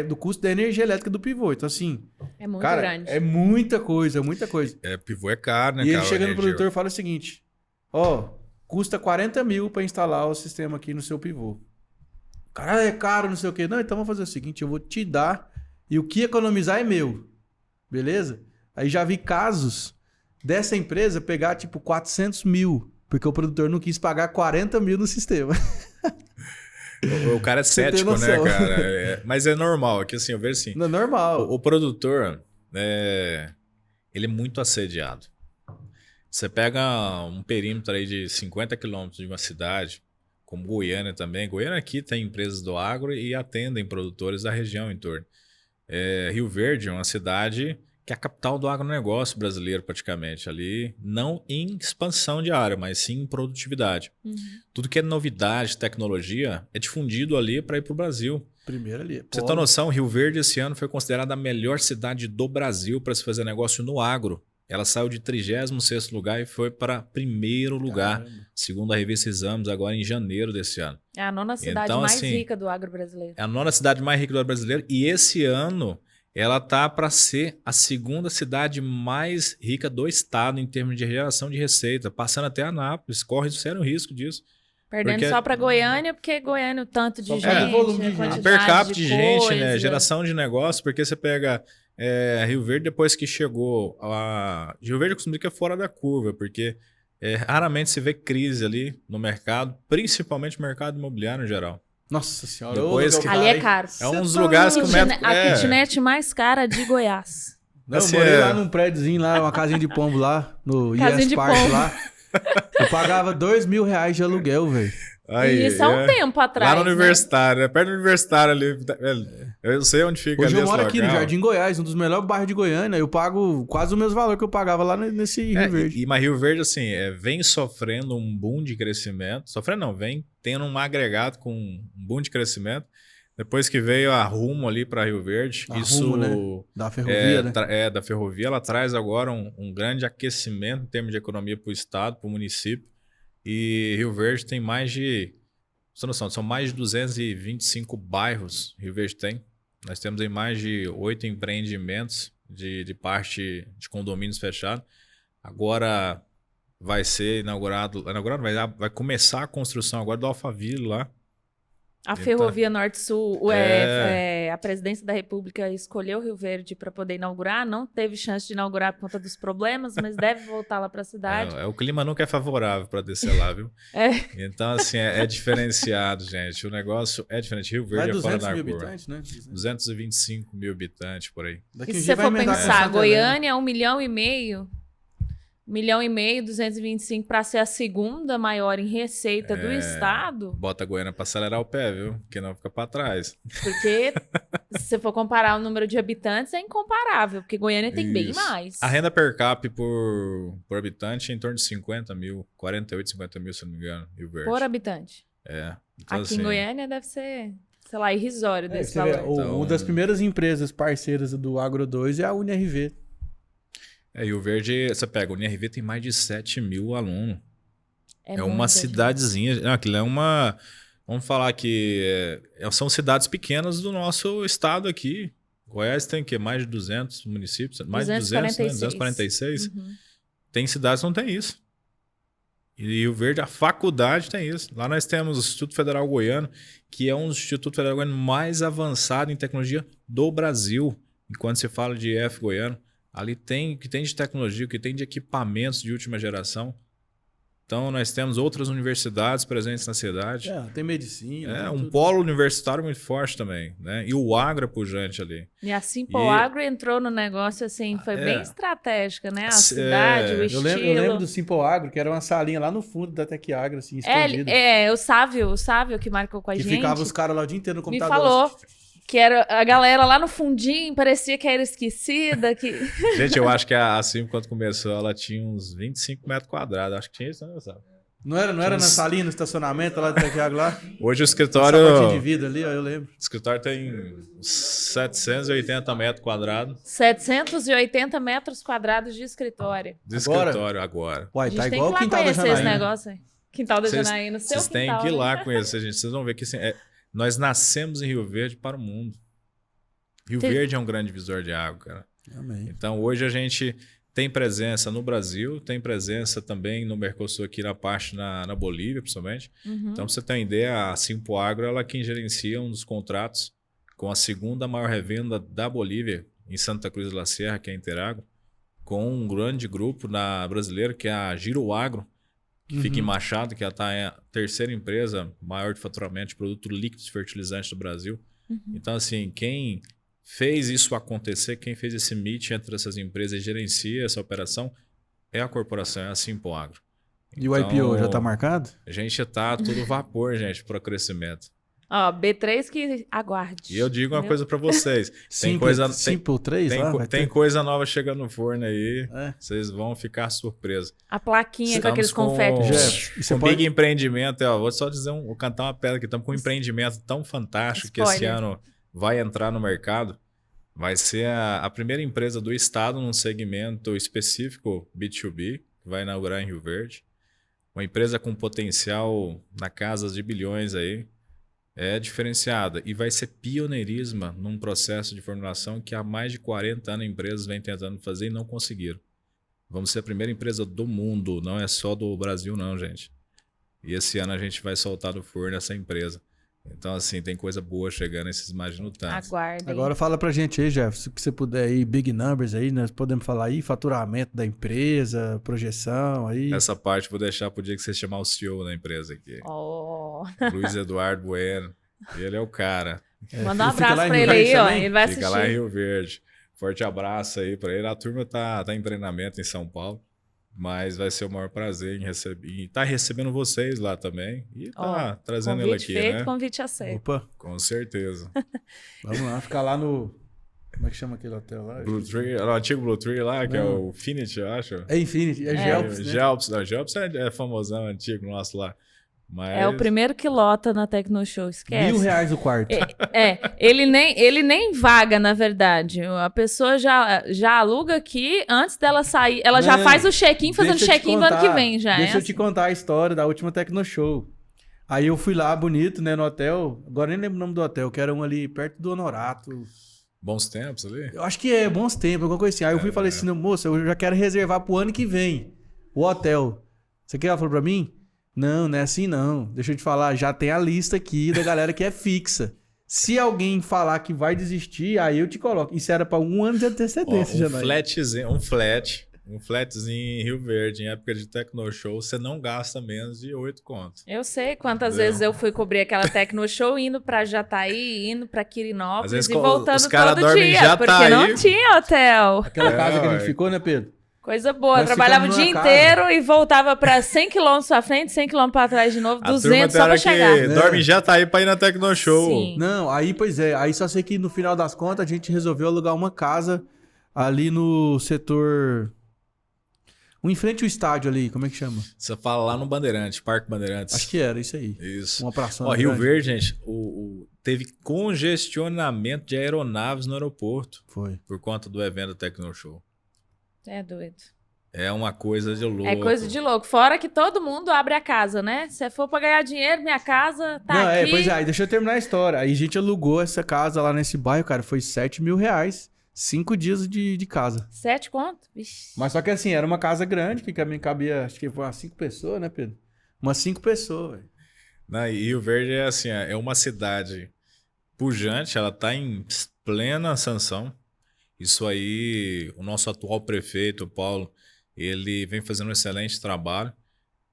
do custo da energia elétrica do pivô. Então, assim, É muito cara, grande. é muita coisa, muita coisa. Pivô é caro, né, E ele cara? chega no energia. produtor e fala o seguinte: ó, custa 40 mil para instalar o sistema aqui no seu pivô. Cara, é caro, não sei o quê. Não, então vamos fazer o seguinte: eu vou te dar e o que economizar é meu. Beleza? Aí já vi casos dessa empresa pegar tipo 400 mil, porque o produtor não quis pagar 40 mil no sistema. O cara é Você tem cético, né, noção. cara? Mas é normal, é que assim, eu vejo assim, Não é normal. o produtor, ele é muito assediado. Você pega um perímetro aí de 50 quilômetros de uma cidade, como Goiânia também. Goiânia aqui tem empresas do agro e atendem produtores da região em torno. Rio Verde é uma cidade que é a capital do agronegócio brasileiro praticamente ali, não em expansão de área, mas sim em produtividade. Uhum. Tudo que é novidade, tecnologia, é difundido ali para ir para o Brasil. Primeiro ali. Pra você ter noção, Rio Verde esse ano foi considerada a melhor cidade do Brasil para se fazer negócio no agro. Ela saiu de 36º lugar e foi para primeiro lugar, segundo a revista Exames, agora em janeiro desse ano. É a nona cidade Então, mais assim, rica do agro brasileiro. É a nona cidade mais rica do agro brasileiro e esse ano ela tá para ser a segunda cidade mais rica do estado em termos de geração de receita, passando até Anápolis, corre sério risco disso. Perdendo porque- só pra Goiânia, porque Goiânia o tanto de Só gente, pelo volume de a gente. quantidade Per capita de gente, né? coisa. Geração de negócio, porque você pega Rio Verde depois que chegou Rio Verde eu costumo dizer que é fora da curva, porque raramente se vê crise ali no mercado, principalmente no mercado imobiliário em geral. Nossa senhora. Depois ô, que- meu Ali é hein? caro. É um dos tá lugares que o louco. metro... A kitnet mais cara de Goiás. Não, Assim, eu morei é- lá num prédiozinho lá, uma casinha de pombo lá, no Casinha IS de Park pombo. lá. Eu pagava R$2.000 de aluguel, velho. Aí, e isso há um tempo atrás. Lá no né? Universitário, né? Perto do Universitário ali. Eu sei onde fica Hoje ali eu moro esse aqui no local. Jardim Goiás, um dos melhores bairros de Goiânia. Eu pago quase o mesmo valor que eu pagava lá nesse Rio Verde. Mas Rio Verde, assim, vem sofrendo um boom de crescimento. Sofrendo não, vem tendo um agregado com um boom de crescimento. Depois que veio a Rumo ali para Rio Verde, A isso Rumo, né? Da ferrovia, né? da ferrovia, ela traz agora um grande aquecimento em termos de economia para o estado, para o município. E Rio Verde tem mais de, você noção, são mais de 225 bairros Rio Verde tem. Nós temos aí mais de 8 empreendimentos de parte de condomínios fechados. Agora vai ser inaugurado, vai começar a construção agora do Alphaville lá. A Ferrovia Norte-Sul, a Presidência da República escolheu Rio Verde para poder inaugurar, não teve chance de inaugurar por conta dos problemas, mas deve voltar lá para a cidade. O clima nunca é favorável para descer lá, viu? Então, assim, é diferenciado, gente. O negócio é diferente. Rio Verde é fora da curva. 200 mil habitantes, né? 225 mil habitantes, por aí. E se você for pensar, Goiânia é 1,5 milhão, 1,5 milhão, 225 para ser a segunda maior em receita do estado. Bota a Goiânia para acelerar o pé, viu? Porque não fica para trás. Porque se você for comparar o número de habitantes, é incomparável, porque Goiânia tem bem mais. A renda per capita por habitante é em torno de 50 mil, 48, 50 mil, se não me engano, Rio Verde. Por habitante. Então, aqui em Goiânia deve ser, sei lá, irrisório desse valor. Uma das primeiras empresas parceiras do Agro 2 é a UniRV. Rio Verde, você pega, o UniRV tem mais de 7 mil alunos. É uma cidadezinha. Não, aquilo é uma. Vamos falar que são cidades pequenas do nosso estado aqui. Goiás tem o quê? Mais de 200 municípios? Mais de 200, né? 246. Uhum. Tem cidades que não tem isso. E Rio Verde, a faculdade tem isso. Lá nós temos o Instituto Federal Goiano, que é um dos institutos federais goianos mais avançados em tecnologia do Brasil. Enquanto se fala de IF Goiano, ali tem o que tem de tecnologia, o que tem de equipamentos de última geração. Então, nós temos outras universidades presentes na cidade. Tem medicina. Um polo universitário muito forte também, né? E o agro é pujante ali. E a Simple Agro entrou no negócio, assim, foi bem estratégica, né? A cidade, o estilo. Eu lembro do Simple Agro, que era uma salinha lá no fundo da Tec Agro, assim, escondida. O Sávio que marcou com a gente. Que ficava os caras lá o dia inteiro no computador. Me falou que era a galera lá no fundinho, parecia que era esquecida. Gente, eu acho que a Simple, quando começou, ela tinha uns 25 metros quadrados. Acho que tinha isso, né, sabe? Não era na salinha, no estacionamento lá do Tec Agro lá? Hoje o escritório... de vida ali, ó, eu lembro. O escritório tem 780 metros quadrados. 780 metros quadrados de escritório. Agora. Uai, tá igual o quintal da Janaína. Tem que lá conhecer esse negócio aí. Quintal da Janaína, seu quintal. Vocês têm que ir lá conhecer, gente. Vocês vão ver que assim, nós nascemos em Rio Verde para o mundo. Rio Verde é um grande divisor de água, cara. Amém. Então, hoje a gente tem presença no Brasil, tem presença também no Mercosul aqui na parte na Bolívia, principalmente. Uhum. Então, pra você ter uma ideia, a Simple Agro, ela é quem gerencia um dos contratos com a segunda maior revenda da Bolívia, em Santa Cruz de la Sierra, que é a Interagro, com um grande grupo brasileiro, que é a Giro Agro, que fica em Machado, que ela é a terceira empresa maior de faturamento de produto líquido de fertilizante do Brasil. Uhum. Então, assim, quem fez isso acontecer, quem fez esse meet entre essas empresas e gerencia essa operação é a corporação, é a Simple Agro. E o IPO já está marcado? A gente está todo vapor, gente, para o crescimento. Ó, B3 que aguarde. E eu digo uma coisa para vocês. Simple 3 tem coisa nova chegando no forno aí. Vocês vão ficar surpresos. A plaquinha com aqueles confetes. Com Big Empreendimento. Vou só dizer, vou cantar uma pedra aqui. Estamos com um empreendimento tão fantástico que esse ano vai entrar no mercado. Vai ser a primeira empresa do estado num segmento específico B2B, que vai inaugurar em Rio Verde. Uma empresa com potencial na casa de bilhões aí. É diferenciada e vai ser pioneirismo num processo de formulação que há mais de 40 anos empresas vêm tentando fazer e não conseguiram. Vamos ser a primeira empresa do mundo, não é só do Brasil não, gente. E esse ano a gente vai soltar do forno essa empresa. Então, assim, tem coisa boa chegando, esses imagino tanto. Aguardem. Agora fala pra gente aí, Jeff, se você puder aí, big numbers aí, nós podemos falar aí, faturamento da empresa, projeção aí. Essa parte vou deixar pro dia que você chamar o CEO da empresa aqui. Luiz Eduardo Bueno. Ele é o cara. Manda um abraço pra ele aí, ó. Ele vai assistir. Fica lá em Rio Verde. Forte abraço aí pra ele. A turma tá em treinamento em São Paulo. Mas vai ser o maior prazer em receber. E tá recebendo vocês lá também. E tá trazendo ele aqui, feito, né? Convite aceito. Opa. Com certeza. Vamos lá, ficar lá no... Como é que chama aquele hotel lá? Blue Tree, o antigo Blue Tree lá, que é o Infinity, eu acho. É Infinity, é Gelps, né? Gelps, não, Gelps é famosão, antigo nosso lá. Mas... É o primeiro que lota na Tecnoshow, esquece. R$ 1.000 o quarto. Ele nem vaga, na verdade. A pessoa já aluga aqui antes dela sair. Ela já faz o check-in, fazendo check-in do ano que vem já. Deixa eu te contar a história da última Tecnoshow. Aí eu fui lá, bonito, né, no hotel. Agora nem lembro o nome do hotel, que era um ali perto do Honorato. Bons tempos ali? Eu acho que é Bons Tempos, alguma coisa assim. Aí eu fui e falei assim, moça, eu já quero reservar pro ano que vem o hotel. Você quer? Ela falou pra mim? Não é assim não. Deixa eu te falar, já tem a lista aqui da galera que é fixa. Se alguém falar que vai desistir, aí eu te coloco. Isso era pra 1 ano de antecedência, já. Um flatzinho em Rio Verde, em época de Tecnoshow, você não gasta menos de 8 contos. Eu sei quantas vezes eu fui cobrir aquela Tecnoshow indo pra Jataí, indo pra Quirinópolis e voltando todo dia, porque não tinha hotel. Aquela casa que a gente ficou, né, Pedro? Coisa boa, eu trabalhava o dia inteiro e voltava pra 100 km à frente, 100 km pra trás de novo, 200 só pra chegar. Dorme já tá aí pra ir na Tecnoshow. Sim. Não, aí, pois é, aí só sei que no final das contas a gente resolveu alugar uma casa ali no setor... em frente ao estádio ali, como é que chama? Você fala lá no Bandeirante, Parque Bandeirantes. Acho que era, isso aí. Isso. Uma praça. Rio Verde, gente, teve congestionamento de aeronaves no aeroporto. Foi. Por conta do evento Tecnoshow. É doido. É uma coisa de louco. É coisa de louco. Fora que todo mundo abre a casa, né? Se for pra ganhar dinheiro, minha casa tá Não, aqui. Pois é, aí deixa eu terminar a história. Aí a gente alugou essa casa lá nesse bairro, cara, foi R$7.000. 5 dias de casa. 7 conto? Vixe. Mas só que assim, era uma casa grande, que cabia, acho que foi umas 5 pessoas, né, Pedro? Umas 5 pessoas, velho. E Rio Verde é assim, é uma cidade pujante, ela tá em plena ascensão. Isso aí, o nosso atual prefeito, o Paulo, ele vem fazendo um excelente trabalho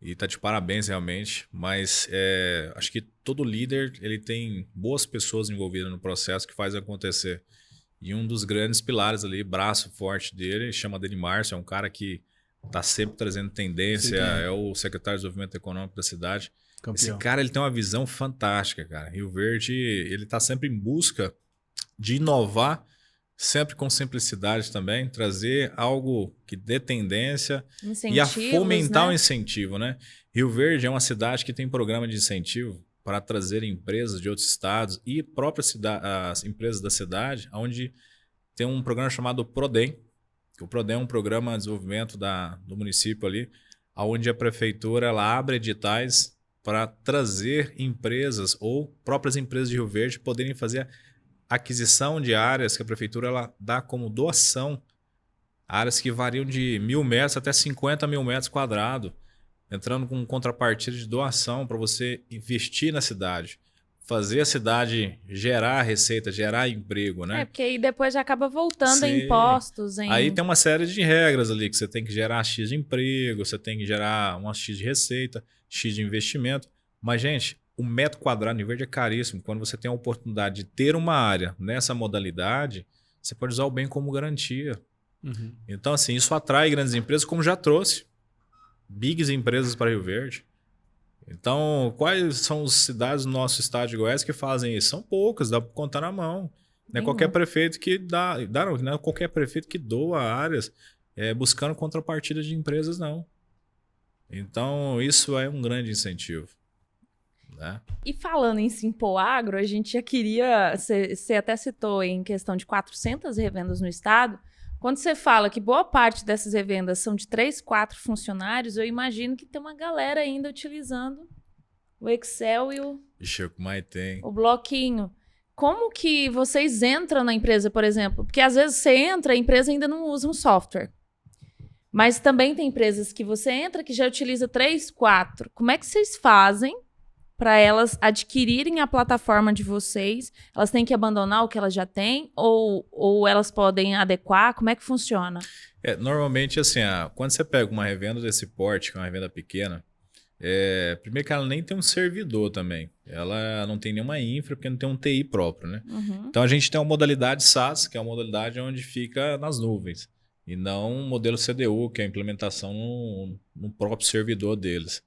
e tá de parabéns realmente, mas acho que todo líder ele tem boas pessoas envolvidas no processo que faz acontecer. E um dos grandes pilares ali, braço forte dele, chama dele Márcio, é um cara que tá sempre trazendo tendência, é o secretário de Desenvolvimento Econômico da cidade. Campeão. Esse cara ele tem uma visão fantástica, cara. Rio Verde, ele tá sempre em busca de inovar, sempre com simplicidade também, trazer algo que dê tendência e a fomentar o incentivo, né? Rio Verde é uma cidade que tem programa de incentivo para trazer empresas de outros estados e próprias as empresas da cidade, onde tem um programa chamado Prodem. O Prodem é um programa de desenvolvimento do município ali, onde a prefeitura ela abre editais para trazer empresas ou próprias empresas de Rio Verde poderem fazer aquisição de áreas que a prefeitura ela dá como doação, áreas que variam de 1.000 metros até 50 mil metros quadrados, entrando com contrapartida de doação para você investir na cidade, fazer a cidade gerar receita, gerar emprego, né? Porque aí depois já acaba voltando em impostos. Aí tem uma série de regras ali, que você tem que gerar X de emprego, você tem que gerar uma X de receita, X de investimento. Mas, gente, o metro quadrado em verde é caríssimo. Quando você tem a oportunidade de ter uma área nessa modalidade, você pode usar o bem como garantia. Uhum. Então, assim, isso atrai grandes empresas, como já trouxe bigs empresas para Rio Verde. Então, quais são as cidades do nosso estado de Goiás que fazem isso? São poucas, dá para contar na mão. Não é qualquer prefeito que não é qualquer prefeito que doa áreas buscando contrapartida de empresas, não. Então, isso é um grande incentivo. Né? E falando em Simpoagro, a gente já queria... Você até citou em questão de 400 revendas no estado. Quando você fala que boa parte dessas revendas são de 3, 4 funcionários, eu imagino que tem uma galera ainda utilizando o Excel e o bloquinho. Como que vocês entram na empresa, por exemplo? Porque às vezes você entra, a empresa ainda não usa um software. Mas também tem empresas que você entra que já utiliza 3, 4. Como é que vocês fazem para elas adquirirem a plataforma de vocês? Elas têm que abandonar o que elas já têm? Ou elas podem adequar? Como é que funciona? Normalmente, assim, quando você pega uma revenda desse porte, que é uma revenda pequena, primeiro que ela nem tem um servidor também. Ela não tem nenhuma infra, porque não tem um TI próprio, né? Uhum. Então, a gente tem uma modalidade SaaS, que é uma modalidade onde fica nas nuvens. E não um modelo CDU, que é a implementação no próprio servidor deles.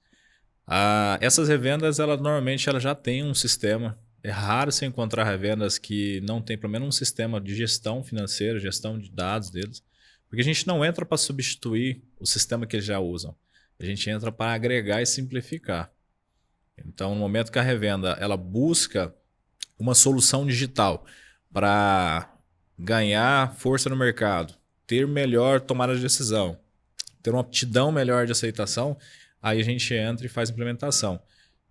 Essas revendas, normalmente ela já tem um sistema. É raro você encontrar revendas que não tem pelo menos um sistema de gestão financeira, gestão de dados deles. Porque a gente não entra para substituir o sistema que eles já usam. A gente entra para agregar e simplificar. Então, no momento que a revenda ela busca uma solução digital para ganhar força no mercado, ter melhor tomada de decisão, ter uma aptidão melhor de aceitação, aí a gente entra e faz implementação.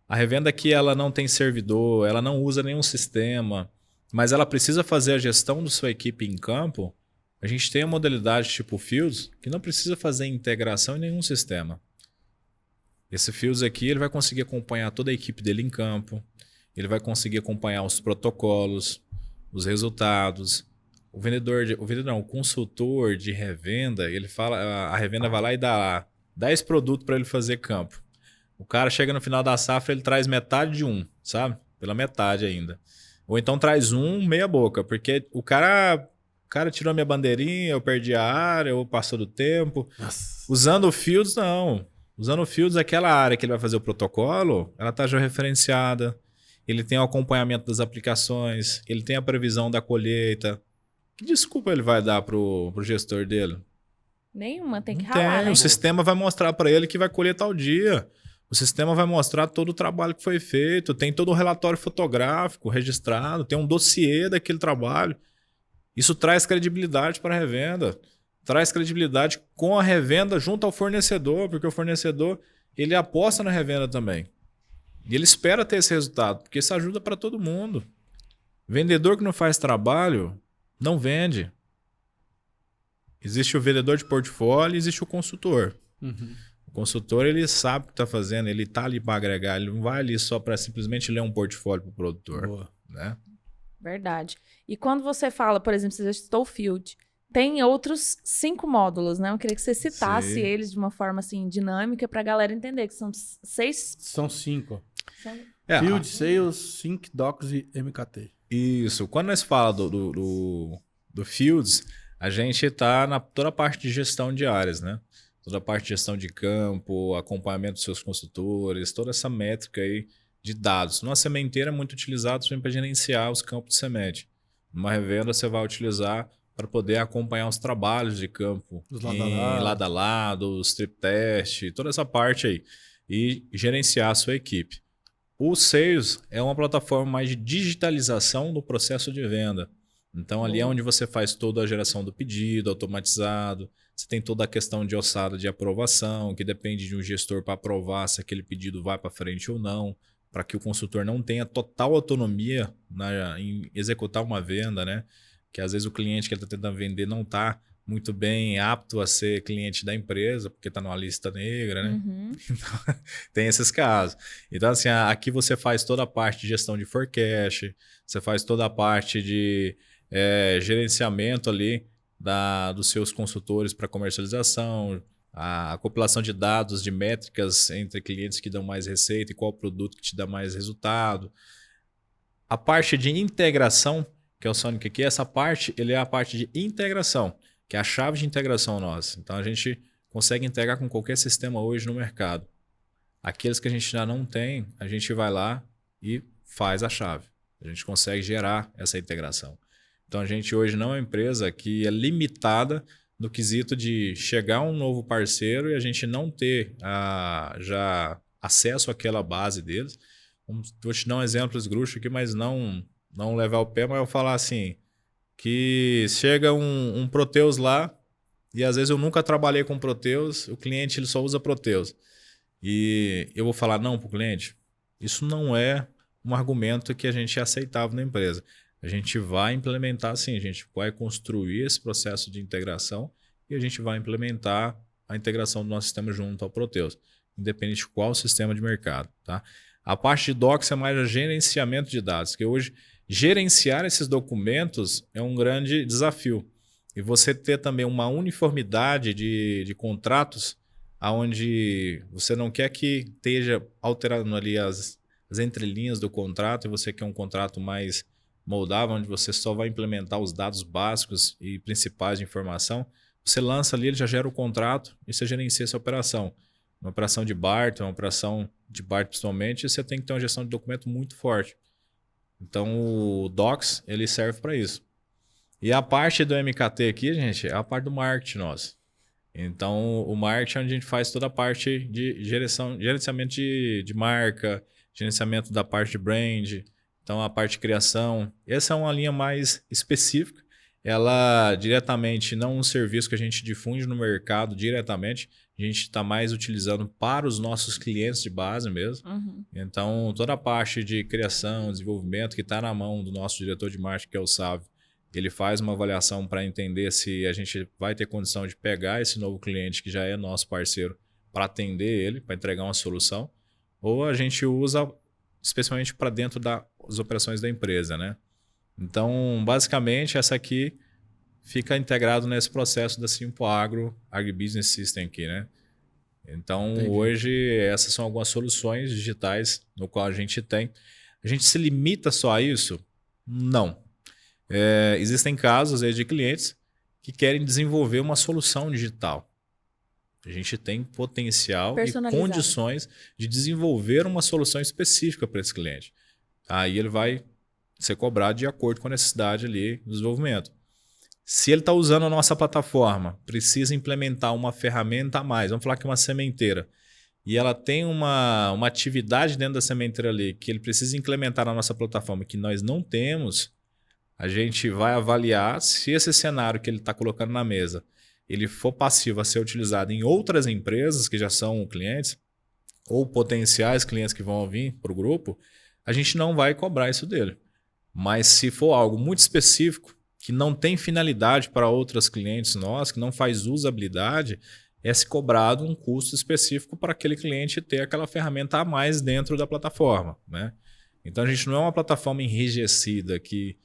A revenda aqui ela não tem servidor, ela não usa nenhum sistema, mas ela precisa fazer a gestão da sua equipe em campo. A gente tem a modalidade tipo Fields, que não precisa fazer integração em nenhum sistema. Esse Fields aqui ele vai conseguir acompanhar toda a equipe dele em campo, ele vai conseguir acompanhar os protocolos, os resultados. O consultor de revenda, ele fala, a revenda vai lá e dá 10 produtos para ele fazer campo. O cara chega no final da safra, ele traz metade de um, sabe? Pela metade ainda. Ou então traz um meia boca, porque o cara tirou minha bandeirinha, eu perdi a área, ou passou do tempo. Nossa. Usando o Fields, não. Usando o Fields, aquela área que ele vai fazer o protocolo, ela está já referenciada. Ele tem o acompanhamento das aplicações, ele tem a previsão da colheita. Que desculpa ele vai dar pro gestor dele? Nenhuma, tem que Não ralar, tem. né? O sistema vai mostrar para ele que vai colher tal dia. O sistema vai mostrar todo o trabalho que foi feito. Tem todo o relatório fotográfico registrado. Tem um dossiê daquele trabalho. Isso traz credibilidade para a revenda. Traz credibilidade com a revenda junto ao fornecedor, porque o fornecedor ele aposta na revenda também. E ele espera ter esse resultado, porque isso ajuda para todo mundo. Vendedor que não faz trabalho, não vende. Existe o vendedor de portfólio e existe o consultor. Uhum. O consultor, ele sabe o que está fazendo, ele está ali para agregar, ele não vai ali só para simplesmente ler um portfólio para o produtor. Boa. Né? Verdade. E quando você fala, por exemplo, você já citou o Field, tem outros 5 módulos, né? Eu queria que você citasse Sim. eles de uma forma assim dinâmica para a galera entender que são 6. São 5. É, Field, Sales, Sync, Docs e MKT. Isso. Quando nós falamos do Fields, a gente está na toda a parte de gestão de áreas, né? Toda a parte de gestão de campo, acompanhamento dos seus consultores, toda essa métrica aí de dados. Numa sementeira é muito utilizado para gerenciar os campos de semente. Numa revenda você vai utilizar para poder acompanhar os trabalhos de campo Os em lado a lado, os strip test, toda essa parte aí. E gerenciar a sua equipe. O Sales é uma plataforma mais de digitalização do processo de venda. Então, ali é onde você faz toda a geração do pedido automatizado. Você tem toda a questão de ossada de aprovação, que depende de um gestor para aprovar se aquele pedido vai para frente ou não, para que o consultor não tenha total autonomia em executar uma venda, né? Que às vezes o cliente que ele está tentando vender não está muito bem apto a ser cliente da empresa, porque está numa lista negra, né? Uhum. Então, tem esses casos. Então, assim, aqui você faz toda a parte de gestão de forecast, você faz toda a parte de gerenciamento ali dos seus consultores para comercialização, a compilação de dados, de métricas entre clientes que dão mais receita e qual produto que te dá mais resultado. A parte de integração, que é o Sonic aqui, essa parte ele é a parte de integração, que é a chave de integração nossa. Então, a gente consegue integrar com qualquer sistema hoje no mercado. Aqueles que a gente já não tem, a gente vai lá e faz a chave. A gente consegue gerar essa integração. Então, a gente hoje não é uma empresa que é limitada no quesito de chegar um novo parceiro e a gente não ter já acesso àquela base deles. Vou te dar um exemplo esdrúxulo aqui, mas não levar o pé, mas eu vou falar assim, que chega um Proteus lá e às vezes eu nunca trabalhei com Proteus, o cliente ele só usa Proteus. E eu vou falar não para o cliente. Isso não é um argumento que a gente aceitava na empresa. A gente vai implementar sim, a gente vai construir esse processo de integração e a gente vai implementar a integração do nosso sistema junto ao Proteus, independente de qual sistema de mercado. Tá? A parte de Docs é mais o gerenciamento de dados, que hoje gerenciar esses documentos é um grande desafio. E você ter também uma uniformidade de contratos, onde você não quer que esteja alterando ali as entrelinhas do contrato e você quer um contrato mais moldável, onde você só vai implementar os dados básicos e principais de informação. Você lança ali, ele já gera o contrato e você gerencia essa operação. Uma operação de BART, uma operação de BART principalmente, você tem que ter uma gestão de documento muito forte. Então o Docs ele serve para isso. E a parte do MKT aqui, gente, é a parte do marketing nosso. Então o marketing é onde a gente faz toda a parte de gerenciamento de marca, gerenciamento da parte de brand, então a parte de criação. Essa é uma linha mais específica. Ela diretamente não é um serviço que a gente difunde no mercado diretamente, a gente está mais utilizando para os nossos clientes de base mesmo. Então, toda a parte de criação, desenvolvimento que está na mão do nosso diretor de marketing, que é o Sávio, ele faz uma avaliação para entender se a gente vai ter condição de pegar esse novo cliente que já é nosso parceiro para atender ele, para entregar uma solução, ou a gente usa especialmente para dentro das operações da empresa, né? Então, basicamente, essa aqui fica integrado nesse processo da Simple Agro Agribusiness System aqui, né? Então, Entendi. hoje, essas são algumas soluções digitais no qual a gente tem. A gente se limita só a isso? Não. Existem casos aí de clientes que querem desenvolver uma solução digital. A gente tem potencial e condições de desenvolver uma solução específica para esse cliente. Aí ele vai ser cobrado de acordo com a necessidade ali do desenvolvimento. Se ele está usando a nossa plataforma, precisa implementar uma ferramenta a mais, vamos falar que é uma sementeira, e ela tem uma atividade dentro da sementeira ali que ele precisa implementar na nossa plataforma que nós não temos, a gente vai avaliar se esse cenário que ele está colocando na mesa ele for passivo a ser utilizado em outras empresas que já são clientes ou potenciais clientes que vão vir para o grupo, a gente não vai cobrar isso dele. Mas se for algo muito específico, que não tem finalidade para outros clientes nossos, que não faz usabilidade, é se cobrado um custo específico para aquele cliente ter aquela ferramenta a mais dentro da plataforma, né? Então a gente não é uma plataforma enrijecida que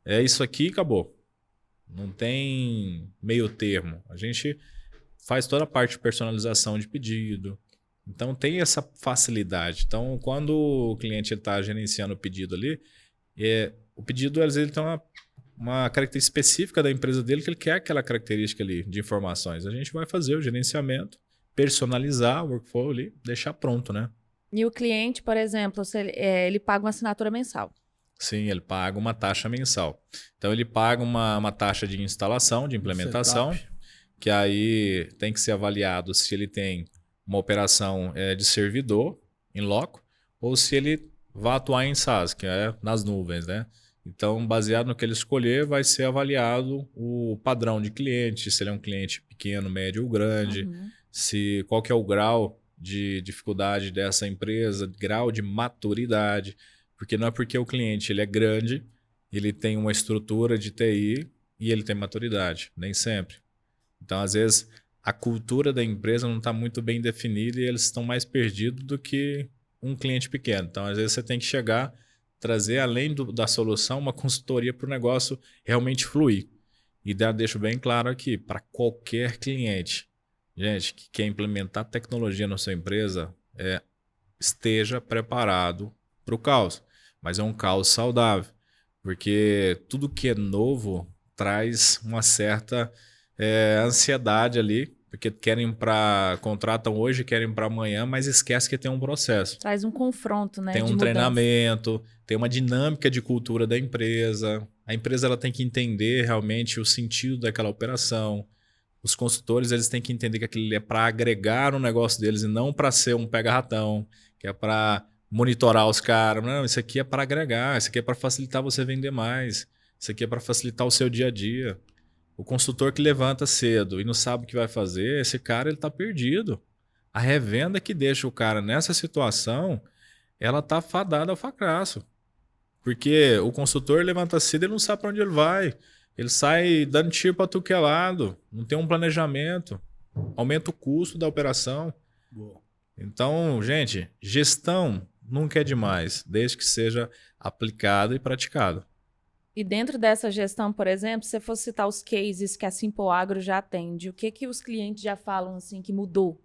é isso aqui e acabou. Não tem meio termo. A gente faz toda a parte de personalização de pedido. Então tem essa facilidade. Então quando o cliente está gerenciando o pedido ali, o pedido às vezes ele tem uma característica específica da empresa dele que ele quer aquela característica ali de informações. A gente vai fazer o gerenciamento, personalizar o workflow ali, deixar pronto, né? E o cliente, por exemplo, se ele paga uma assinatura mensal. Sim, ele paga uma taxa mensal. Então ele paga uma taxa de instalação, de implementação, que aí tem que ser avaliado se ele tem uma operação de servidor em loco ou se ele vai atuar em SaaS, que é nas nuvens, né? Então, baseado no que ele escolher, vai ser avaliado o padrão de cliente, se ele é um cliente pequeno, médio ou grande, qual que é o grau de dificuldade dessa empresa, grau de maturidade, porque não é porque o cliente ele é grande, ele tem uma estrutura de TI e ele tem maturidade, nem sempre. Então, às vezes, a cultura da empresa não está muito bem definida e eles estão mais perdidos do que um cliente pequeno. Então, às vezes, você tem que chegar, trazer, além da solução, uma consultoria para o negócio realmente fluir. E deixo bem claro aqui, para qualquer cliente, gente, que quer implementar tecnologia na sua empresa, esteja preparado para o caos. Mas é um caos saudável, porque tudo que é novo traz uma certa ansiedade ali, porque contratam hoje, querem para amanhã, mas esquece que tem um processo. Traz um confronto, né? Tem um treinamento, tem uma dinâmica de cultura da empresa. A empresa ela tem que entender realmente o sentido daquela operação. Os consultores eles têm que entender que aquilo é para agregar o negócio deles e não para ser um pega-ratão, que é para monitorar os caras. Não, isso aqui é para agregar, isso aqui é para facilitar você vender mais, isso aqui é para facilitar o seu dia a dia. O consultor que levanta cedo e não sabe o que vai fazer, esse cara ele está perdido. A revenda que deixa o cara nessa situação, ela está fadada ao fracasso. Porque o consultor levanta cedo e não sabe para onde ele vai. Ele sai dando tiro para tudo que é lado, não tem um planejamento, aumenta o custo da operação. Boa. Então, gente, gestão nunca é demais, desde que seja aplicada e praticada. E dentro dessa gestão, por exemplo, se você fosse citar os cases que a Simple Agro já atende, o que os clientes já falam assim que mudou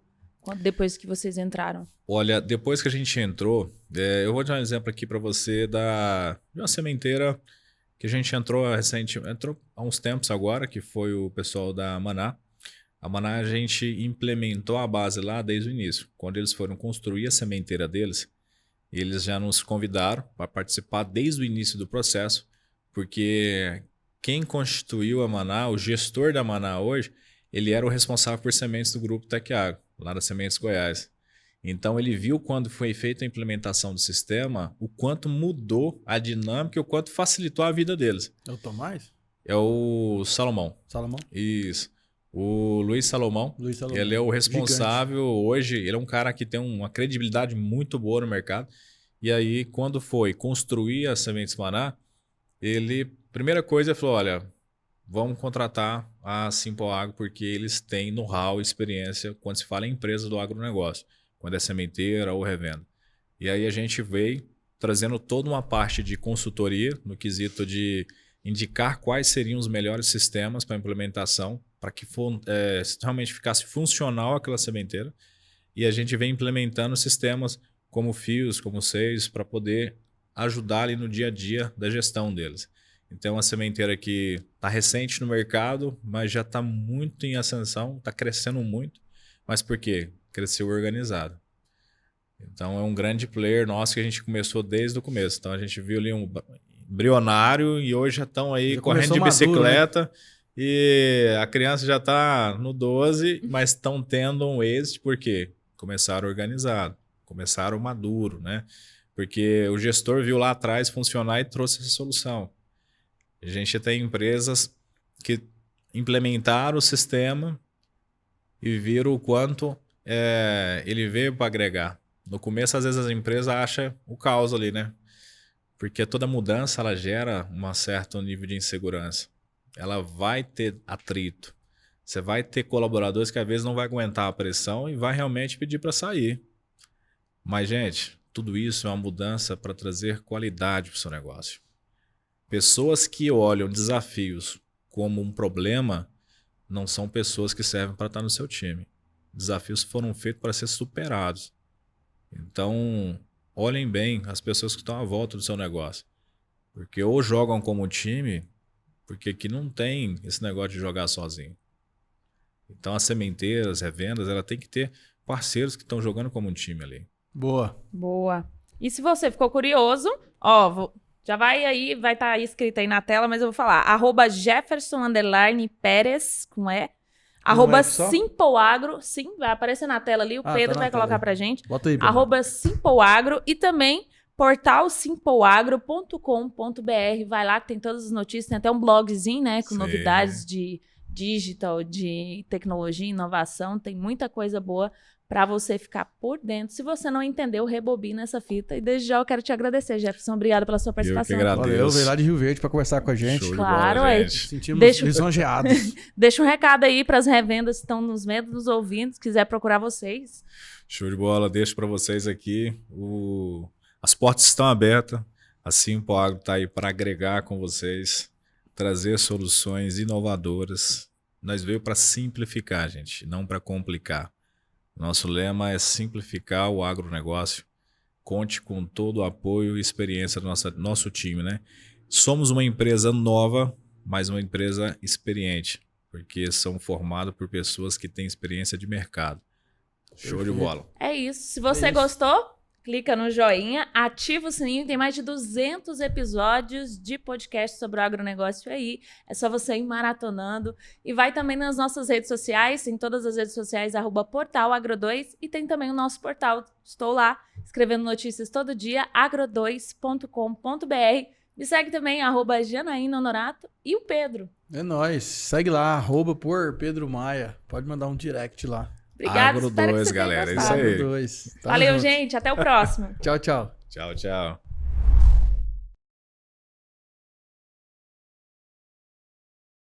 depois que vocês entraram? Olha, depois que a gente entrou, eu vou dar um exemplo aqui para você de uma sementeira que a gente entrou há uns tempos agora, que foi o pessoal da Maná. A Maná, a gente implementou a base lá desde o início. Quando eles foram construir a sementeira deles, eles já nos convidaram para participar desde o início do processo, porque quem constituiu a Maná, o gestor da Maná hoje, ele era o responsável por sementes do grupo Tec Agro, lá da Sementes Goiás. Então ele viu quando foi feita a implementação do sistema, o quanto mudou a dinâmica e o quanto facilitou a vida deles. É o Tomás? É o Salomão. Salomão? Isso. O Luiz Salomão. Luiz Salomão. Ele é o responsável hoje, ele é um cara que tem uma credibilidade muito boa no mercado. E aí, quando foi construir a Sementes Maná, primeira coisa, ele falou, olha, vamos contratar a Simple Agro porque eles têm know-how e experiência quando se fala em empresa do agronegócio, quando é sementeira ou revenda. E aí a gente veio trazendo toda uma parte de consultoria no quesito de indicar quais seriam os melhores sistemas para implementação, para que realmente ficasse funcional aquela sementeira. E a gente vem implementando sistemas como Fios, como Seis, para poder ajudar ali no dia a dia da gestão deles. Então, é uma sementeira que está recente no mercado, mas já está muito em ascensão, está crescendo muito. Mas por quê? Cresceu organizado. Então, é um grande player nosso que a gente começou desde o começo. Então, a gente viu ali um embrionário e hoje já estão aí correndo de bicicleta, maduro, né? E a criança já está no 12, mas estão tendo um êxito porque começaram organizado, começaram maduro, né? Porque o gestor viu lá atrás funcionar e trouxe essa solução. A gente tem empresas que implementaram o sistema e viram o quanto ele veio para agregar. No começo, às vezes, as empresas acham o caos ali, né? Porque toda mudança ela gera um certo nível de insegurança. Ela vai ter atrito. Você vai ter colaboradores que às vezes não vai aguentar a pressão e vai realmente pedir para sair. Mas, gente, tudo isso é uma mudança para trazer qualidade para o seu negócio. Pessoas que olham desafios como um problema não são pessoas que servem para estar no seu time. Desafios foram feitos para ser superados. Então, olhem bem as pessoas que estão à volta do seu negócio. Porque ou jogam como time, porque aqui não tem esse negócio de jogar sozinho. Então, as sementeiras, revendas, ela tem que ter parceiros que estão jogando como um time ali. Boa. Boa. E se você ficou curioso, ó, já vai estar aí escrito aí na tela, mas eu vou falar. @Jefferson_Pérez, com E. @SimpleAgro. Sim, vai aparecer na tela ali. O Pedro vai colocar pra gente. Bota aí, Pedro. @SimpleAgro e também portal simpleagro.com.br. Vai lá que tem todas as notícias. Tem até um blogzinho, né? Com novidades de digital, de tecnologia, inovação. Tem muita coisa boa para você ficar por dentro. Se você não entendeu, rebobina essa fita. E desde já eu quero te agradecer, Jefferson. Obrigado pela sua participação. Eu que agradeço. Valeu, veio lá de Rio Verde para conversar com a gente. Show de claro, bola, aí. Sentimos lisonjeados. Deixa um recado aí para as revendas que estão nos vendo, nos ouvindo, se quiser procurar vocês. Show de bola. Deixo para vocês aqui. As portas estão abertas. A Simple Agro está aí para agregar com vocês, trazer soluções inovadoras. Nós veio para simplificar, gente, não para complicar. Nosso lema é simplificar o agronegócio. Conte com todo o apoio e experiência do nosso time, né? Somos uma empresa nova, mas uma empresa experiente, porque são formados por pessoas que têm experiência de mercado. Show de bola. É isso. Se você gostou, clica no joinha, ativa o sininho. Tem mais de 200 episódios de podcast sobre o agronegócio aí. É só você ir maratonando. E vai também nas nossas redes sociais, em todas as redes sociais, @portalagro2. E tem também o nosso portal. Estou lá, escrevendo notícias todo dia, agro2.com.br. Me segue também, @Janaína Honorato e o Pedro. É nóis. Segue lá, @por Pedro Maia. Pode mandar um direct lá. Obrigada, Agro espero que 2, você tenha galera. gostado. Isso aí. Agro 2. Valeu, gente. Até o próximo. Tchau, tchau. Tchau, tchau.